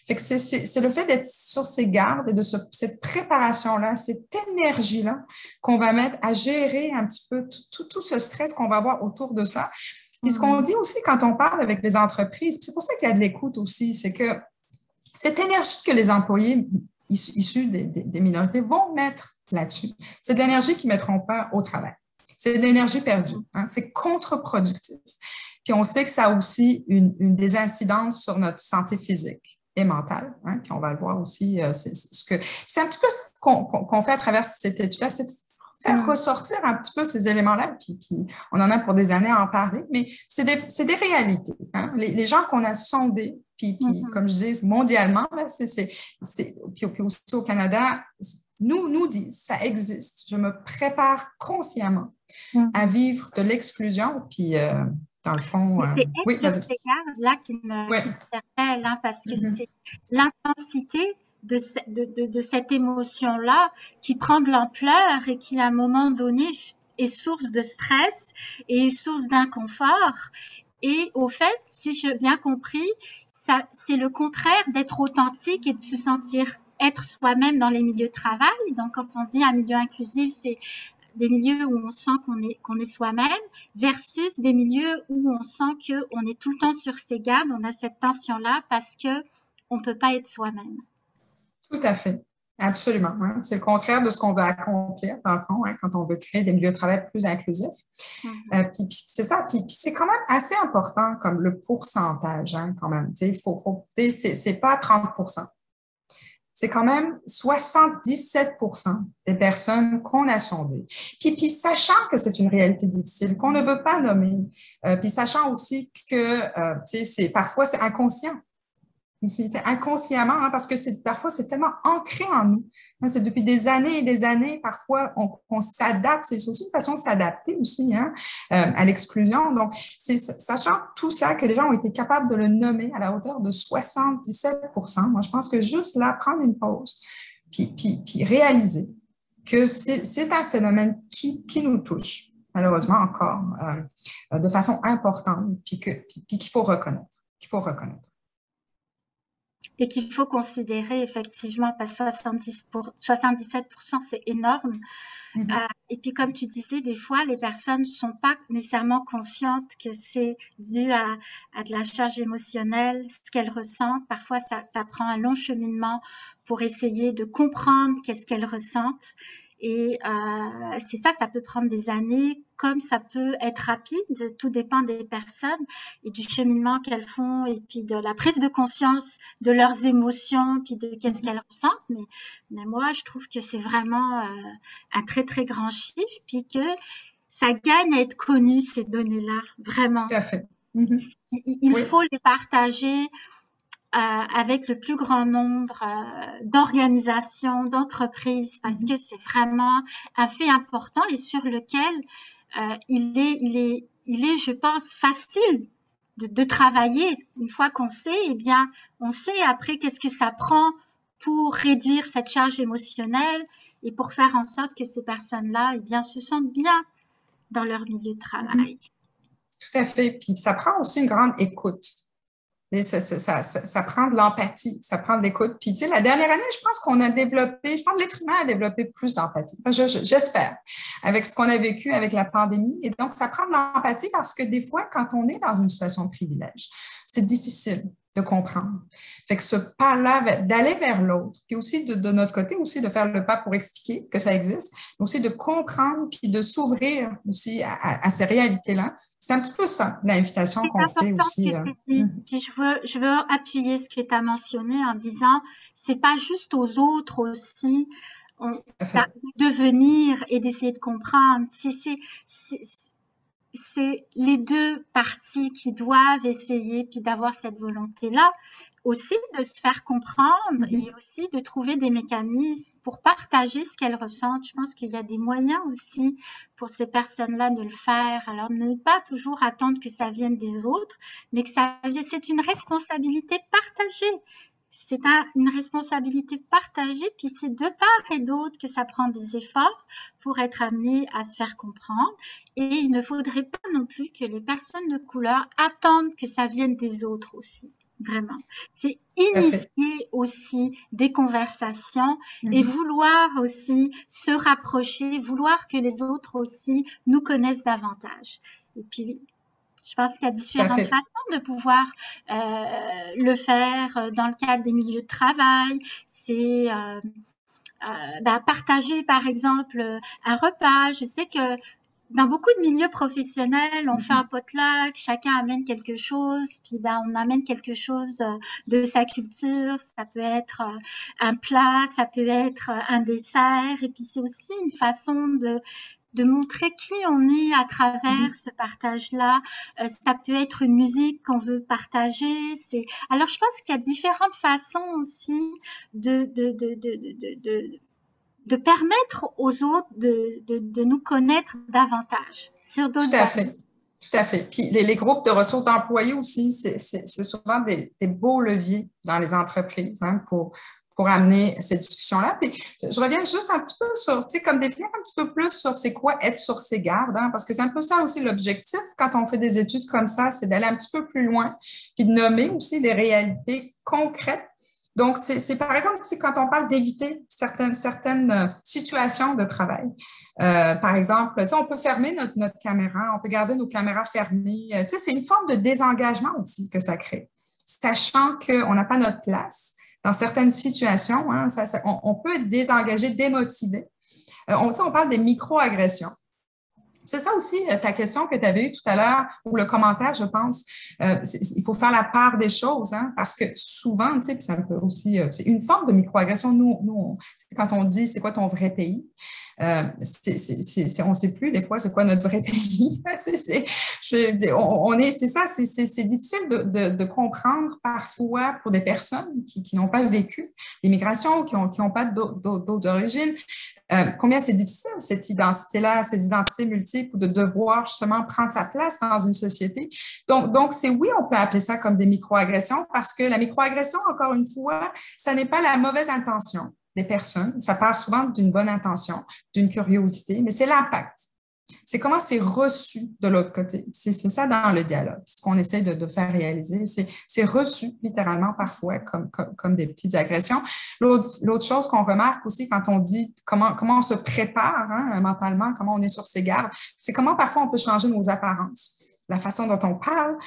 Fait que c'est le fait d'être sur ses gardes et de cette préparation-là, cette énergie-là qu'on va mettre à gérer un petit peu tout ce stress qu'on va avoir autour de ça. Et ce qu'on dit aussi quand on parle avec les entreprises, c'est pour ça qu'il y a de l'écoute aussi, c'est que cette énergie que les employés issus des minorités vont mettre là-dessus, c'est de l'énergie qu'ils ne mettront pas au travail. C'est de l'énergie perdue. Hein? C'est contre-productif. Puis on sait que ça a aussi une des incidences sur notre santé physique et mentale. Hein? Puis on va le voir aussi. C'est un petit peu ce qu'on fait à travers cette étude-là, c'est de faire ressortir un petit peu ces éléments-là, puis on en a pour des années à en parler, mais c'est des réalités. Hein? Les gens qu'on a sondés, puis comme je dis, mondialement, là, puis aussi au Canada, nous disent, ça existe. Je me prépare consciemment à vivre de l'exclusion, puis dans le fond... c'est être sur ces gardes-là qui m'interpelle, hein, parce que c'est l'intensité de cette émotion-là qui prend de l'ampleur et qui, à un moment donné, est source de stress et source d'inconfort. Et au fait, si j'ai bien compris, ça, c'est le contraire d'être authentique et de se sentir être soi-même dans les milieux de travail. Donc, quand on dit un milieu inclusif, c'est des milieux où on sent qu'on est soi-même versus des milieux où on sent qu'on est tout le temps sur ses gardes, on a cette tension-là parce qu'on ne peut pas être soi-même. Tout à fait. Absolument. Hein. C'est le contraire de ce qu'on veut accomplir, dans le fond, quand on veut créer des milieux de travail plus inclusifs. Puis c'est ça. Puis c'est quand même assez important comme le pourcentage, quand même. C'est pas 30%. C'est quand même 77% des personnes qu'on a sondées. Puis sachant que c'est une réalité difficile, qu'on ne veut pas nommer, puis sachant aussi que parfois c'est inconscient. C'est inconsciemment, parce que parfois c'est tellement ancré en nous. C'est depuis des années et des années, parfois on s'adapte, c'est aussi une façon de s'adapter aussi à l'exclusion. Donc, c'est sachant tout ça que les gens ont été capables de le nommer à la hauteur de 77%. Moi, je pense que juste là, prendre une pause, puis réaliser que c'est un phénomène qui nous touche, malheureusement encore, de façon importante, puis qu'il faut reconnaître. et qu'il faut considérer effectivement, parce que 77%, c'est énorme. Et puis, comme tu disais, des fois, les personnes ne sont pas nécessairement conscientes que c'est dû à de la charge émotionnelle, ce qu'elles ressentent. Parfois, ça prend un long cheminement pour essayer de comprendre qu'est-ce qu'elles ressentent. Et c'est ça, ça peut prendre des années, comme ça peut être rapide. Tout dépend des personnes et du cheminement qu'elles font, et puis de la prise de conscience de leurs émotions, puis de qu'est-ce qu'elles ressentent. Mais moi, je trouve que c'est vraiment un très, très grand chiffre, puis que ça gagne à être connu, ces données-là, vraiment. Tout à fait. Il faut les partager avec le plus grand nombre d'organisations, d'entreprises, parce que c'est vraiment un fait important et sur lequel il est, je pense, facile de travailler. Une fois qu'on sait, eh bien, on sait après qu'est-ce que ça prend pour réduire cette charge émotionnelle et pour faire en sorte que ces personnes-là, eh bien, se sentent bien dans leur milieu de travail. Tout à fait. Puis ça prend aussi une grande écoute. Et ça prend de l'empathie, ça prend de l'écoute. Puis, tu sais, la dernière année, je pense qu'on a développé, je pense que l'être humain a développé plus d'empathie. Enfin, j'espère, avec ce qu'on a vécu avec la pandémie. Et donc, ça prend de l'empathie parce que des fois, quand on est dans une situation de privilège, c'est difficile de comprendre. Fait que ce pas-là, d'aller vers l'autre, puis aussi de notre côté, aussi de faire le pas pour expliquer que ça existe, mais aussi de comprendre, puis de s'ouvrir aussi à ces réalités-là. C'est un petit peu ça, l'invitation qu'on fait aussi. C'est important ce que tu dis. Puis je veux appuyer ce que tu as mentionné en disant, c'est pas juste aux autres aussi de venir et d'essayer de comprendre. C'est les deux parties qui doivent essayer puis d'avoir cette volonté-là aussi de se faire comprendre et aussi de trouver des mécanismes pour partager ce qu'elles ressentent. Je pense qu'il y a des moyens aussi pour ces personnes-là de le faire. Alors, ne pas toujours attendre que ça vienne des autres, mais que c'est une responsabilité partagée. C'est une responsabilité partagée, puis c'est de part et d'autre que ça prend des efforts pour être amené à se faire comprendre. Et il ne faudrait pas non plus que les personnes de couleur attendent que ça vienne des autres aussi. Vraiment. C'est initier aussi des conversations et vouloir aussi se rapprocher, vouloir que les autres aussi nous connaissent davantage. Et puis, je pense qu'il y a différentes façons de pouvoir le faire dans le cadre des milieux de travail. C'est partager, par exemple, un repas. Je sais que dans beaucoup de milieux professionnels, on fait un potluck, chacun amène quelque chose, puis on amène quelque chose de sa culture. Ça peut être un plat, ça peut être un dessert, et puis c'est aussi une façon de montrer qui on est à travers ce partage-là. Ça peut être une musique qu'on veut partager. Alors, je pense qu'il y a différentes façons aussi de permettre aux autres de nous connaître davantage sur d'autres aspects. Tout à fait. Puis les groupes de ressources d'employés aussi, c'est souvent des beaux leviers dans les entreprises pour amener cette discussion-là. Puis je reviens juste un petit peu sur, tu sais, comme définir un petit peu plus sur c'est quoi être sur ses gardes, parce que c'est un peu ça aussi l'objectif quand on fait des études comme ça, c'est d'aller un petit peu plus loin, puis de nommer aussi des réalités concrètes. Donc, c'est par exemple, quand on parle d'éviter certaines situations de travail. Par exemple, on peut fermer notre caméra, on peut garder nos caméras fermées. C'est une forme de désengagement aussi que ça crée, sachant qu'on n'a pas notre place. Dans certaines situations, on peut être désengagé, démotivé. On parle des micro-agressions. C'est ça aussi ta question que tu avais eue tout à l'heure, ou le commentaire, je pense. Il faut faire la part des choses, parce que souvent, tu sais, ça peut aussi, c'est une forme de microagression. Nous, quand on dit c'est quoi ton vrai pays, on ne sait plus des fois c'est quoi notre vrai pays. C'est ça, c'est difficile de comprendre parfois pour des personnes qui n'ont pas vécu l'immigration, qui n'ont pas d'autres origines. Combien c'est difficile, cette identité-là, ces identités multiples, de devoir justement prendre sa place dans une société. Donc oui, on peut appeler ça comme des microagressions parce que la microagression, encore une fois, ça n'est pas la mauvaise intention des personnes. Ça part souvent d'une bonne intention, d'une curiosité, mais c'est l'impact C'est comment c'est reçu de l'autre côté. C'est ça dans le dialogue. Ce qu'on essaie de faire réaliser, c'est reçu littéralement parfois comme des petites agressions. L'autre chose qu'on remarque aussi quand on dit comment on se prépare mentalement, comment on est sur ses gardes, c'est comment parfois on peut changer nos apparences. La façon dont on parle,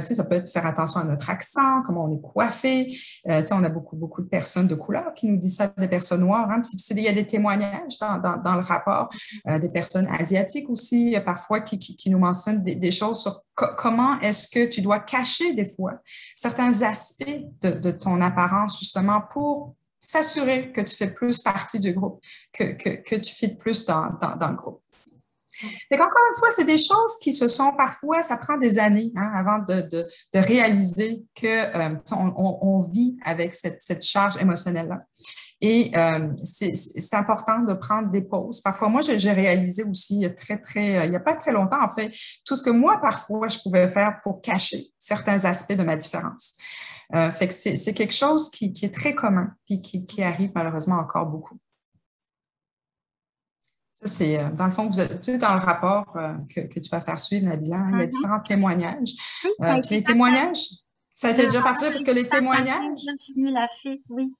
ça peut être faire attention à notre accent, comment on est coiffé. On a beaucoup de personnes de couleur qui nous disent ça, des personnes noires. Puis il y a des témoignages dans le rapport, des personnes asiatiques aussi, parfois qui nous mentionnent des choses sur comment est-ce que tu dois cacher des fois certains aspects de ton apparence, justement, pour s'assurer que tu fais plus partie du groupe, que tu fites plus dans le groupe. Donc, encore une fois, c'est des choses qui se sont parfois, ça prend des années avant de réaliser qu'on vit avec cette charge émotionnelle-là. Et c'est important de prendre des pauses. Parfois, moi, j'ai réalisé aussi il n'y a pas très longtemps, en fait, tout ce que moi, parfois, je pouvais faire pour cacher certains aspects de ma différence. Fait que c'est quelque chose qui est très commun puis qui arrive malheureusement encore beaucoup. Ça, c'est, dans le fond, vous êtes dans le rapport que tu vas faire suivre, Nabila, il y a différents témoignages. Puis les témoignages, ça a été déjà parti parce que les témoignages... Oui.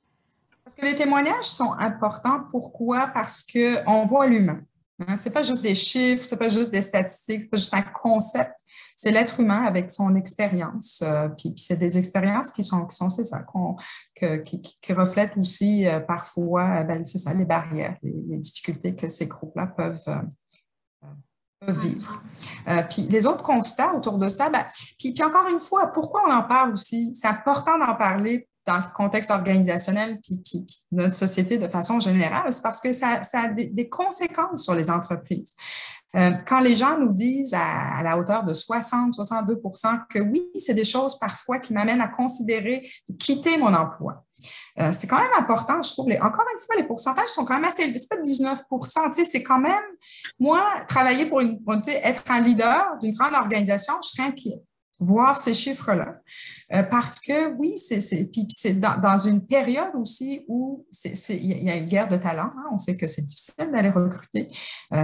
Parce que les témoignages sont importants. Pourquoi? Parce qu'on voit l'humain. C'est pas juste des chiffres, c'est pas juste des statistiques, c'est pas juste un concept. C'est l'être humain avec son expérience. Puis c'est des expériences qui sont c'est ça, qui reflètent aussi parfois, c'est ça, les barrières, les difficultés que ces groupes-là peuvent vivre. Puis les autres constats autour de ça, puis encore une fois, pourquoi on en parle aussi? C'est important d'en parler dans le contexte organisationnel puis notre société de façon générale, c'est parce que ça a des conséquences sur les entreprises. Quand les gens nous disent à la hauteur de 60-62% que oui, c'est des choses parfois qui m'amènent à considérer quitter mon emploi. C'est quand même important, je trouve. Encore une fois, les pourcentages sont quand même assez élevés. C'est pas 19%, c'est quand même, moi, travailler pour être un leader d'une grande organisation, je serais inquiet. Voir ces chiffres-là. Parce que oui, c'est dans une période aussi où il y a une guerre de talent. On sait que c'est difficile d'aller recruter.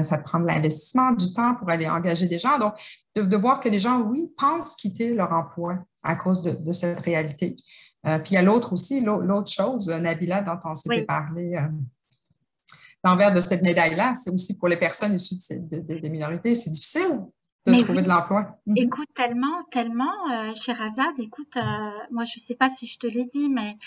Ça prend de l'investissement, du temps pour aller engager des gens. Donc, de voir que les gens, oui, pensent quitter leur emploi à cause de cette réalité. Puis il y a l'autre chose, Nabila, dont on s'était parlé. L'envers de cette médaille-là, c'est aussi pour les personnes issues des minorités, c'est difficile de trouver de l'emploi. Écoute, tellement, Sherazade, écoute, moi, je ne sais pas si je te l'ai dit, mais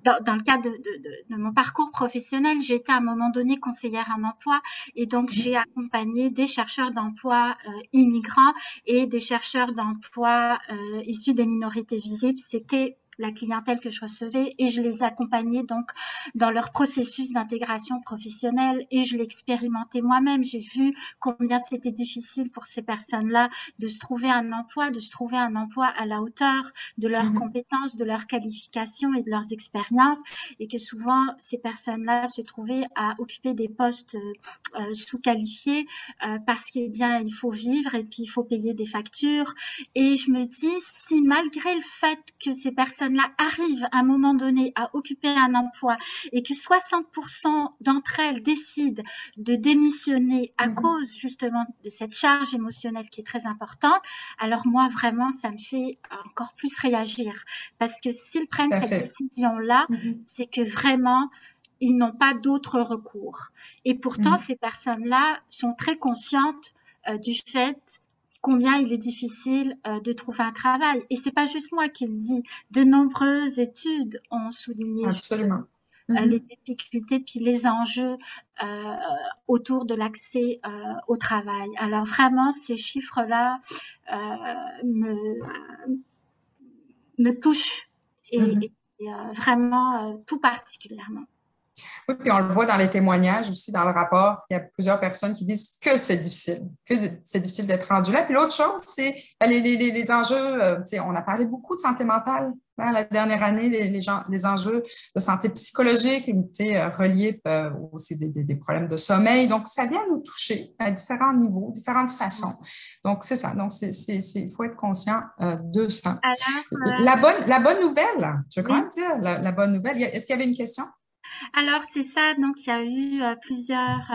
dans le cadre de mon parcours professionnel, j'ai été à un moment donné conseillère en emploi et donc j'ai accompagné des chercheurs d'emploi immigrants et des chercheurs d'emploi issus des minorités visibles. C'était la clientèle que je recevais et je les accompagnais donc dans leur processus d'intégration professionnelle et je l'expérimentais moi-même. J'ai vu combien c'était difficile pour ces personnes-là de se trouver un emploi à la hauteur de leurs compétences, de leurs qualifications et de leurs expériences et que souvent ces personnes-là se trouvaient à occuper des postes sous-qualifiés parce qu'il faut vivre et puis il faut payer des factures. Et je me dis, si malgré le fait que ces personnes-là arrivent à un moment donné à occuper un emploi et que 60% d'entre elles décident de démissionner à cause justement de cette charge émotionnelle qui est très importante, alors moi vraiment ça me fait encore plus réagir parce que s'ils prennent cette décision-là, c'est que vraiment ils n'ont pas d'autre recours. Et pourtant ces personnes-là sont très conscientes du fait combien il est difficile de trouver un travail. Et c'est pas juste moi qui le dis. De nombreuses études ont souligné les difficultés puis les enjeux autour de l'accès au travail. Alors vraiment, ces chiffres-là me touchent et vraiment tout particulièrement. Oui, puis on le voit dans les témoignages aussi, dans le rapport, il y a plusieurs personnes qui disent que c'est difficile d'être rendu là. Puis l'autre chose, c'est les enjeux, on a parlé beaucoup de santé mentale la dernière année, les enjeux de santé psychologique, reliés aussi des problèmes de sommeil. Donc, ça vient nous toucher à différents niveaux, différentes façons. Donc, c'est ça. Donc, il faut être conscient de ça. Alors, la bonne nouvelle, je veux quand même dire, la bonne nouvelle, est-ce qu'il y avait une question? Alors c'est ça, donc il y a eu plusieurs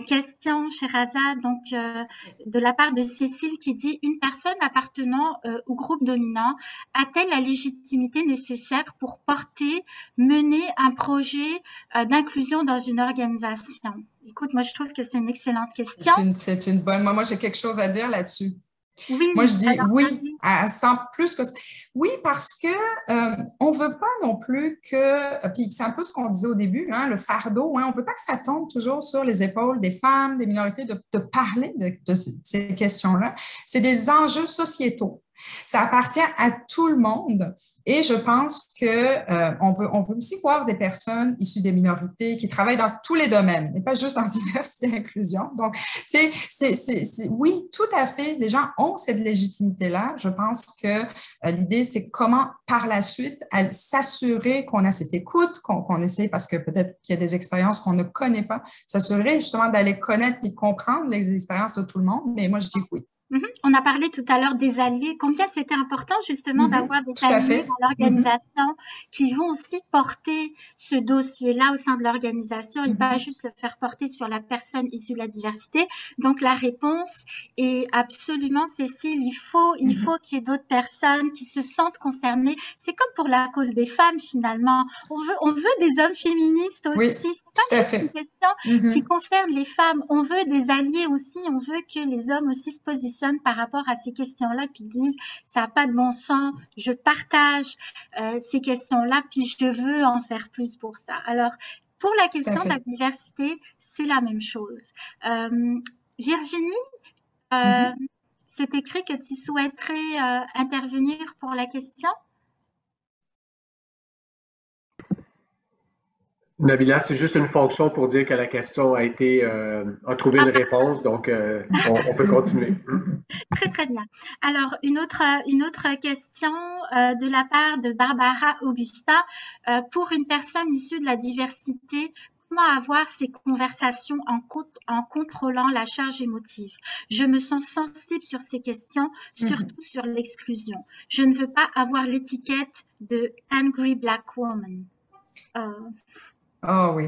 questions chez Raza, donc de la part de Cécile qui dit: une personne appartenant au groupe dominant a-t-elle la légitimité nécessaire pour mener un projet d'inclusion dans une organisation? Écoute, moi je trouve que c'est une excellente question. C'est une bonne. Moi, j'ai quelque chose à dire là-dessus. Oui, Moi, je dis alors oui vas-y. à 100 plus que oui parce que on veut pas non plus que puis c'est un peu ce qu'on disait au début, hein, le fardeau, hein, on veut pas que ça tombe toujours sur les épaules des femmes, des minorités de parler de ces questions-là. C'est des enjeux sociétaux. Ça appartient à tout le monde et je pense que on veut aussi voir des personnes issues des minorités qui travaillent dans tous les domaines et pas juste en diversité et inclusion. Donc oui, tout à fait. Les gens ont cette légitimité-là. Je pense que l'idée, c'est comment, par la suite, s'assurer qu'on a cette écoute, qu'on essaie, parce que peut-être qu'il y a des expériences qu'on ne connaît pas, s'assurer justement d'aller connaître et de comprendre les expériences de tout le monde. Mais moi, je dis oui. On a parlé tout à l'heure des alliés. Combien c'était important justement d'avoir des Tout à alliés fait. dans l'organisation qui vont aussi porter ce dossier-là au sein de l'organisation et pas juste le faire porter sur la personne issue de la diversité. Donc la réponse est absolument, Cécile, il faut qu'il y ait d'autres personnes qui se sentent concernées. C'est comme pour la cause des femmes finalement. On veut des hommes féministes aussi. Oui, C'est pas juste une question qui concerne les femmes. On veut des alliés aussi. On veut que les hommes aussi se positionnent par rapport à ces questions-là, puis disent ça n'a pas de bon sens, je partage ces questions-là, puis je veux en faire plus pour ça. Alors, pour la question de la diversité, c'est la même chose. Virginie, c'est écrit que tu souhaiterais intervenir pour la question? Nabila, c'est juste une fonction pour dire que la question a trouvé une réponse, donc on peut continuer. Très, très bien. Alors, une autre question de la part de Barbara Augusta. Pour une personne issue de la diversité, comment avoir ces conversations en contrôlant la charge émotive? Je me sens sensible sur ces questions, surtout sur l'exclusion. Je ne veux pas avoir l'étiquette de angry black woman. Oh oui.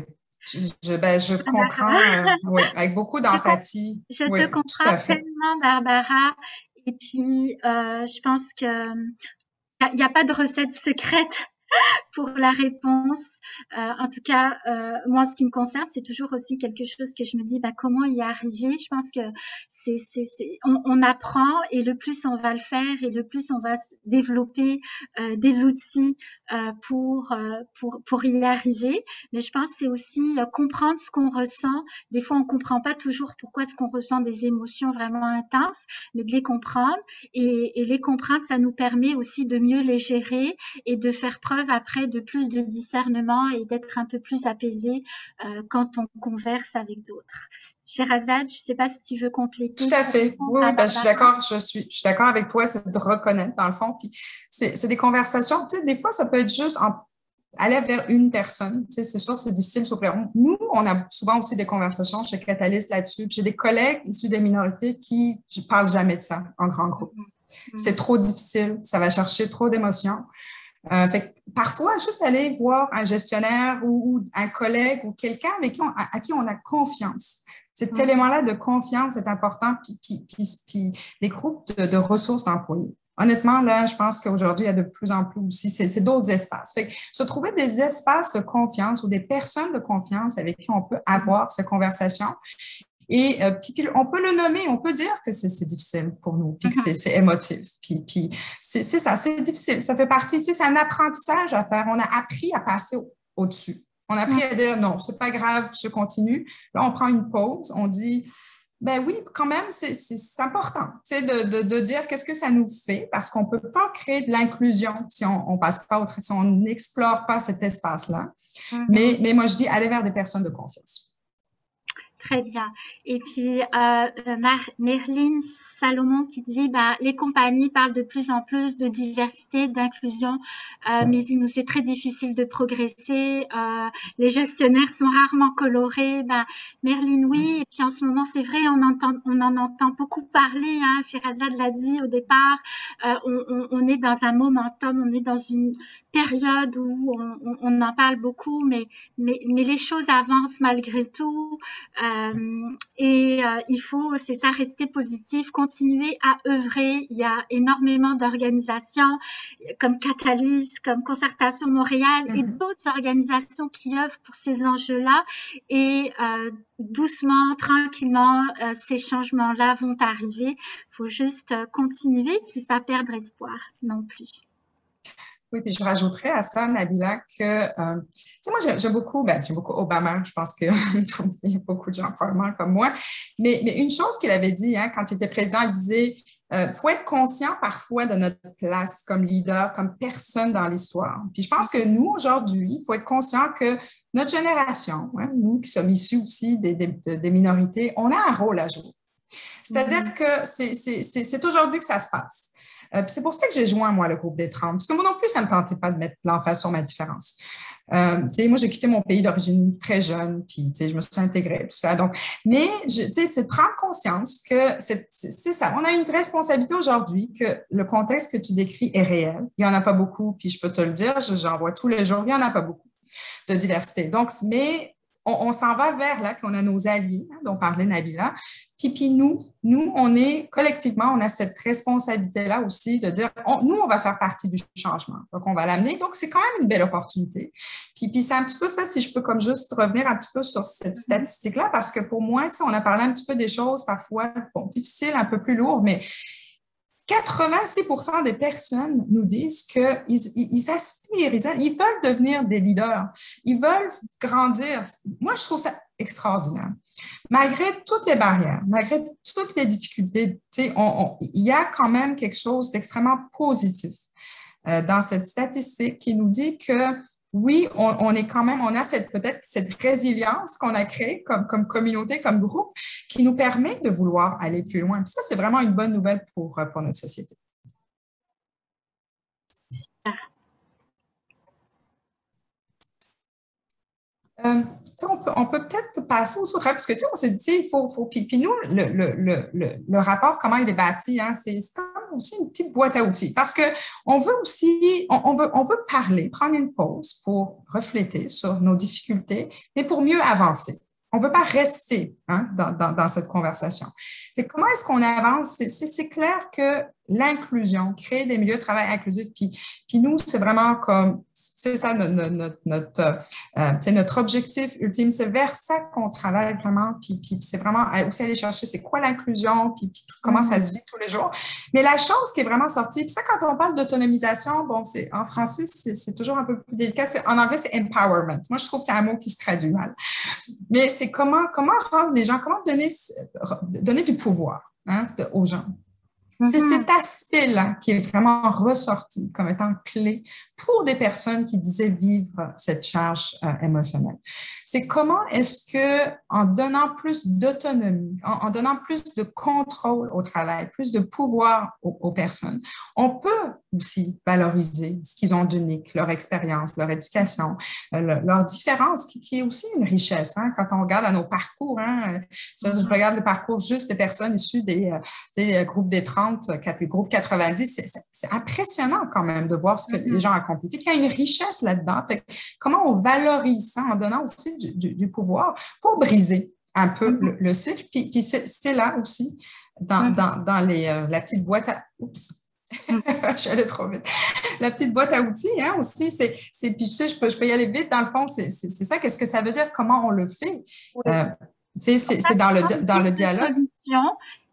Je comprends, oui, avec beaucoup d'empathie. Je te comprends tellement, Barbara. Et puis, je pense que il n'y a pas de recette secrète pour la réponse. En tout cas, moi, en ce qui me concerne, c'est toujours aussi quelque chose que je me dis, comment y arriver? Je pense que on apprend et le plus on va le faire et le plus on va développer des outils pour y arriver. Mais je pense que c'est aussi comprendre ce qu'on ressent. Des fois, on comprend pas toujours pourquoi est-ce qu'on ressent des émotions vraiment intenses, mais de les comprendre et les comprendre, ça nous permet aussi de mieux les gérer et de faire preuve après de plus de discernement et d'être un peu plus apaisé quand on converse avec d'autres. Sherazade, je ne sais pas si tu veux compléter. Tout à fait. Oui, je suis d'accord. Je suis d'accord avec toi. C'est de reconnaître dans le fond. Puis c'est des conversations. Tu sais, des fois, ça peut être juste aller vers une personne. Tu sais, c'est sûr, c'est difficile de s'ouvrir. Nous, on a souvent aussi des conversations chez Catalyst là-dessus. J'ai des collègues issus des minorités qui ne parlent jamais de ça en grand groupe. C'est trop difficile. Ça va chercher trop d'émotions. Fait que parfois, juste aller voir un gestionnaire ou un collègue ou quelqu'un à qui on a confiance. Cet élément-là de confiance est important, puis les groupes de ressources d'employés. Honnêtement, là, je pense qu'aujourd'hui, il y a de plus en plus aussi, c'est d'autres espaces. Fait que se trouver des espaces de confiance ou des personnes de confiance avec qui on peut avoir ces conversations. Et puis on peut le nommer, on peut dire que c'est difficile pour nous, puis que c'est émotif. Puis c'est ça, c'est difficile. Ça fait partie, c'est un apprentissage à faire. On a appris à passer au-dessus. On a appris à dire non, c'est pas grave, je continue. Là, on prend une pause, on dit ben oui, quand même, c'est important, tu sais, de dire qu'est-ce que ça nous fait, parce qu'on peut pas créer de l'inclusion si on passe pas si on n'explore pas cet espace-là. Mais moi, je dis aller vers des personnes de confiance. Très bien. Et puis, Merlin Salomon qui dit, les compagnies parlent de plus en plus de diversité, d'inclusion, mais il nous est très difficile de progresser. Les gestionnaires sont rarement colorés. Merlin, oui. Et puis en ce moment, c'est vrai, on en entend beaucoup parler. Hein. Sherazade l'a dit au départ. On est dans un momentum, on est dans une période où on en parle beaucoup, mais les choses avancent malgré tout. Il faut, c'est ça, rester positif, continuer à œuvrer. Il y a énormément d'organisations comme Catalyse, comme Concertation Montréal et d'autres organisations qui œuvrent pour ces enjeux-là. Et doucement, tranquillement, ces changements-là vont arriver. Il faut juste continuer puis pas perdre espoir non plus. Oui, puis je rajouterais à ça, Nabila, que, tu sais, moi, j'aime beaucoup Obama. Je pense qu'il y a beaucoup de gens probablement comme moi. Mais une chose qu'il avait dit, hein, quand il était président, il disait, faut être conscient parfois de notre place comme leader, comme personne dans l'histoire. Puis je pense que nous, aujourd'hui, il faut être conscient que notre génération, hein, nous qui sommes issus aussi des minorités, on a un rôle à jouer. C'est-à-dire que c'est aujourd'hui que ça se passe. C'est pour ça que j'ai joint, moi, le groupe des 30. Parce que moi non plus, ça ne me tentait pas de mettre l'emphase sur ma différence. Moi, j'ai quitté mon pays d'origine très jeune, puis je me suis intégrée, tout ça. Donc, mais c'est de prendre conscience que c'est ça. On a une responsabilité aujourd'hui que le contexte que tu décris est réel. Il n'y en a pas beaucoup, puis je peux te le dire, j'en vois tous les jours, il n'y en a pas beaucoup de diversité. Donc, mais on s'en va vers là, puis on a nos alliés, hein, dont parlait Nabila. Puis nous, on est collectivement, on a cette responsabilité-là aussi de dire, nous, on va faire partie du changement. Donc, on va l'amener. Donc, c'est quand même une belle opportunité. Puis c'est un petit peu ça, si je peux comme juste revenir un petit peu sur cette statistique-là, parce que pour moi, on a parlé un petit peu des choses parfois, difficiles, un peu plus lourdes, mais 86% des personnes nous disent qu'ils aspirent, ils veulent devenir des leaders, ils veulent grandir. Moi, je trouve ça extraordinaire. Malgré toutes les barrières, malgré toutes les difficultés, il y a quand même quelque chose d'extrêmement positif dans cette statistique qui nous dit que oui, on est quand même, on a peut-être cette résilience qu'on a créée comme communauté, comme groupe, qui nous permet de vouloir aller plus loin. Puis ça, c'est vraiment une bonne nouvelle pour notre société. On peut peut-être passer aux autres, parce que on s'est dit, il faut puis nous, le rapport, comment il est bâti, hein, c'est comme aussi une petite boîte à outils, parce que on veut aussi, on veut parler, prendre une pause pour refléter sur nos difficultés, mais pour mieux avancer. On ne veut pas rester dans cette conversation. Et comment est-ce qu'on avance? C'est clair que l'inclusion, créer des milieux de travail inclusifs, puis nous, c'est vraiment comme, c'est ça notre objectif ultime, c'est vers ça qu'on travaille vraiment, puis c'est vraiment aussi aller chercher c'est quoi l'inclusion, puis comment ça se vit tous les jours. Mais la chose qui est vraiment sortie, puis ça, quand on parle d'autonomisation, bon, en français, c'est toujours un peu plus délicat, en anglais, c'est empowerment. Moi, je trouve que c'est un mot qui se traduit mal. Mais c'est comment rendre les gens, comment donner du pouvoir aux gens. C'est cet aspect-là qui est vraiment ressorti comme étant clé pour des personnes qui disaient vivre cette charge émotionnelle. C'est comment est-ce que, en donnant plus d'autonomie, en donnant plus de contrôle au travail, plus de pouvoir aux personnes, on peut aussi valoriser ce qu'ils ont d'unique, leur expérience, leur éducation, leur différence, qui est aussi une richesse. Hein, quand on regarde à nos parcours, je regarde le parcours juste des personnes issues des groupes des 30, des groupes 90, c'est impressionnant quand même de voir ce que les gens accomplissent. Il y a une richesse là-dedans. Comment on valorise ça en donnant aussi du pouvoir pour briser un peu le cycle. Puis c'est là aussi, dans la petite boîte à... Oups! Je suis allée trop vite. La petite boîte à outils, aussi, puis tu sais, je peux y aller vite, dans le fond, c'est ça. Qu'est-ce que ça veut dire? Comment on le fait? C'est dans le dialogue.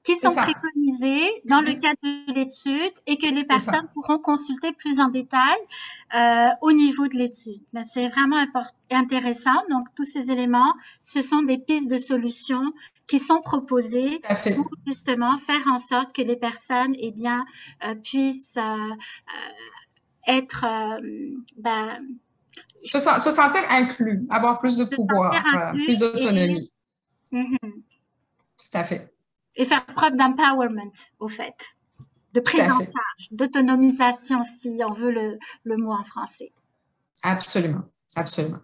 Qui sont préconisées dans le cadre de l'étude et que les personnes pourront consulter plus en détail au niveau de l'étude. C'est vraiment intéressant. Donc, tous ces éléments, ce sont des pistes de solutions qui sont proposées pour justement faire en sorte que les personnes puissent être... se sentir inclus, avoir plus de pouvoir, plus d'autonomie. Mhm. Tout à fait. Et faire preuve d'empowerment, au fait, de Tout prise à en fait. charge, d'autonomisation, si on veut le mot en français. Absolument. Absolument.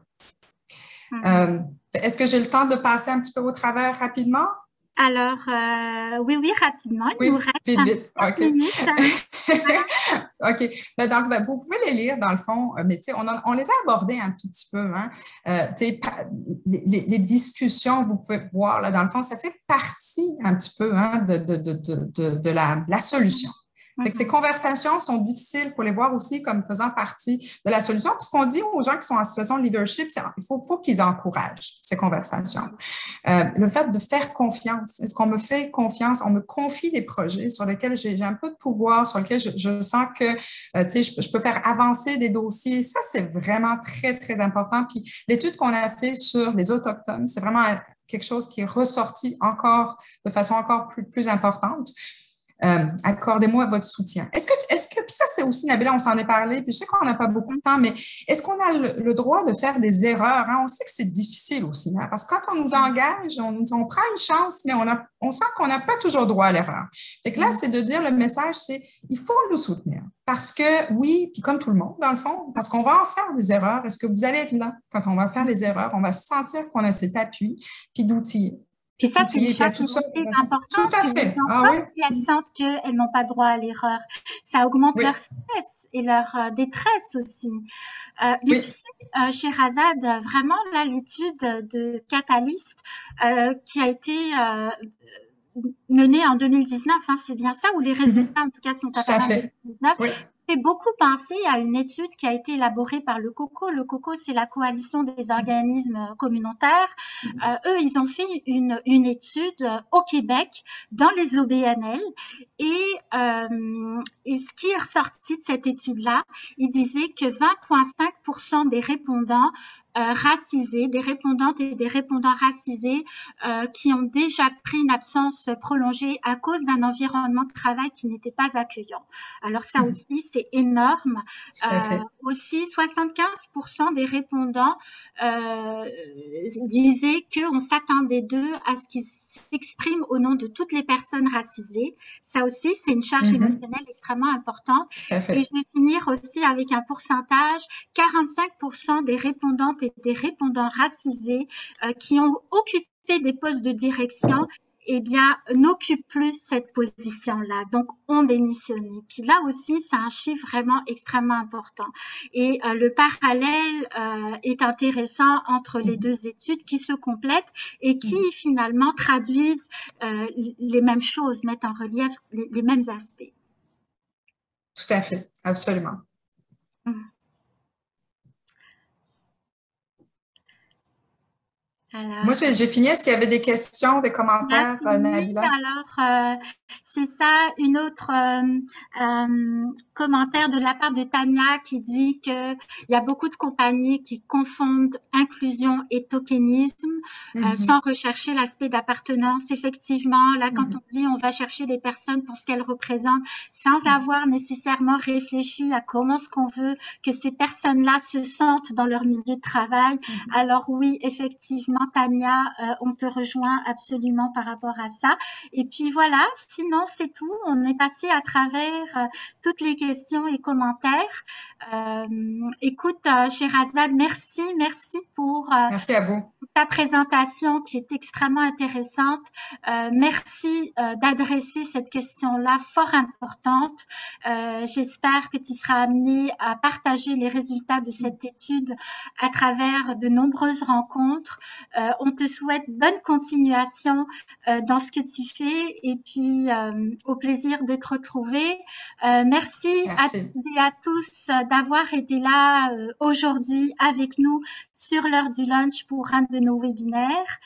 Mhm. Est-ce que j'ai le temps de passer un petit peu au travers rapidement? Alors, oui, oui, rapidement, il nous Oui, reste vite, vite. 5 OK. minutes. OK. Vous pouvez les lire dans le fond, mais tu sais, on les a abordés un tout petit peu. Hein. Tu sais, les discussions, vous pouvez voir là, dans le fond, ça fait partie un petit peu hein, de la solution. Fait que ces Mhm. conversations sont difficiles, il faut les voir aussi comme faisant partie de la solution. Puis ce qu'on dit aux gens qui sont en situation de leadership, c'est il faut qu'ils encouragent ces conversations. Le fait de faire confiance. Est-ce qu'on me fait confiance? On me confie des projets sur lesquels j'ai un peu de pouvoir, sur lesquels je sens que je peux faire avancer des dossiers. Ça, c'est vraiment très, très important. Puis l'étude qu'on a fait sur les Autochtones, c'est vraiment quelque chose qui est ressorti encore de façon encore plus importante. Accordez-moi votre soutien. Est-ce que ça, c'est aussi, Nabila, on s'en est parlé, puis je sais qu'on n'a pas beaucoup de temps, mais est-ce qu'on a le droit de faire des erreurs? Hein? On sait que c'est difficile aussi, hein? Parce que quand on nous engage, on prend une chance, mais on sent qu'on n'a pas toujours droit à l'erreur. Fait que là, c'est de dire, le message, c'est, il faut nous soutenir. Parce que, oui, puis comme tout le monde, dans le fond, parce qu'on va en faire des erreurs. Est-ce que vous allez être là quand on va faire des erreurs? On va sentir qu'on a cet appui, puis d'outils. Puis ça, c'est une Puis chose tout ça. très Tout importante à que les fait. gens, Ah oui. même si elles sentent qu'elles n'ont pas droit à l'erreur, ça augmente Oui. leur stress et leur détresse aussi. Mais Oui. tu sais, Sherazade, vraiment, là, l'étude de Catalyst qui a été menée en 2019, hein, c'est bien ça, où les résultats, en tout cas, sont Tout à apparus en fait. 2019, Oui. fait beaucoup penser à une étude qui a été élaborée par le COCO. Le COCO, c'est la coalition des organismes communautaires. Eux, ils ont fait une étude au Québec dans les OBNL et ce qui est ressorti de cette étude-là, il disait que 20,5% des répondants racisés, des répondantes et des répondants racisés qui ont déjà pris une absence prolongée à cause d'un environnement de travail qui n'était pas accueillant. Alors ça aussi, c'est énorme. Tout à fait. Aussi, 75% des répondants disaient qu'on s'attendait d'eux à ce qu'ils s'expriment au nom de toutes les personnes racisées. Ça aussi, c'est une charge émotionnelle extrêmement importante. Tout à fait. Et je vais finir aussi avec un pourcentage, 45% des répondantes et des répondants racisés qui ont occupé des postes de direction eh bien, n'occupent plus cette position-là. Donc, ont démissionné. Puis là aussi, c'est un chiffre vraiment extrêmement important. Et le parallèle est intéressant entre les deux études qui se complètent et qui finalement traduisent les mêmes choses, mettent en relief les mêmes aspects. Tout à fait, absolument. Alors, moi, j'ai fini. Est-ce qu'il y avait des questions, des commentaires, Nabila? Alors, c'est ça, une autre commentaire de la part de Tania qui dit que il y a beaucoup de compagnies qui confondent inclusion et tokenisme sans rechercher l'aspect d'appartenance. Effectivement, là, quand on dit on va chercher les personnes pour ce qu'elles représentent, sans avoir nécessairement réfléchi à comment est-ce qu'on veut que ces personnes-là se sentent dans leur milieu de travail. Alors oui, effectivement, Tania, on te rejoint absolument par rapport à ça. Et puis voilà, sinon c'est tout. On est passé à travers toutes les questions et commentaires. Écoute, Sherazade, merci pour merci à vous. Ta présentation qui est extrêmement intéressante. Merci d'adresser cette question-là fort importante. J'espère que tu seras amené à partager les résultats de cette étude à travers de nombreuses rencontres. On te souhaite bonne continuation dans ce que tu fais et puis au plaisir de te retrouver. Merci à toutes et à tous d'avoir été là aujourd'hui avec nous sur l'heure du lunch pour un de nos webinaires.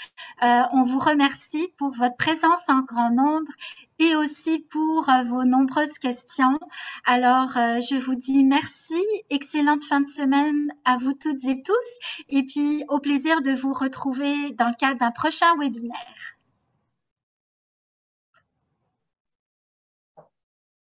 On vous remercie pour votre présence en grand nombre et aussi pour vos nombreuses questions. Alors, je vous dis merci, excellente fin de semaine à vous toutes et tous, et puis au plaisir de vous retrouver dans le cadre d'un prochain webinaire.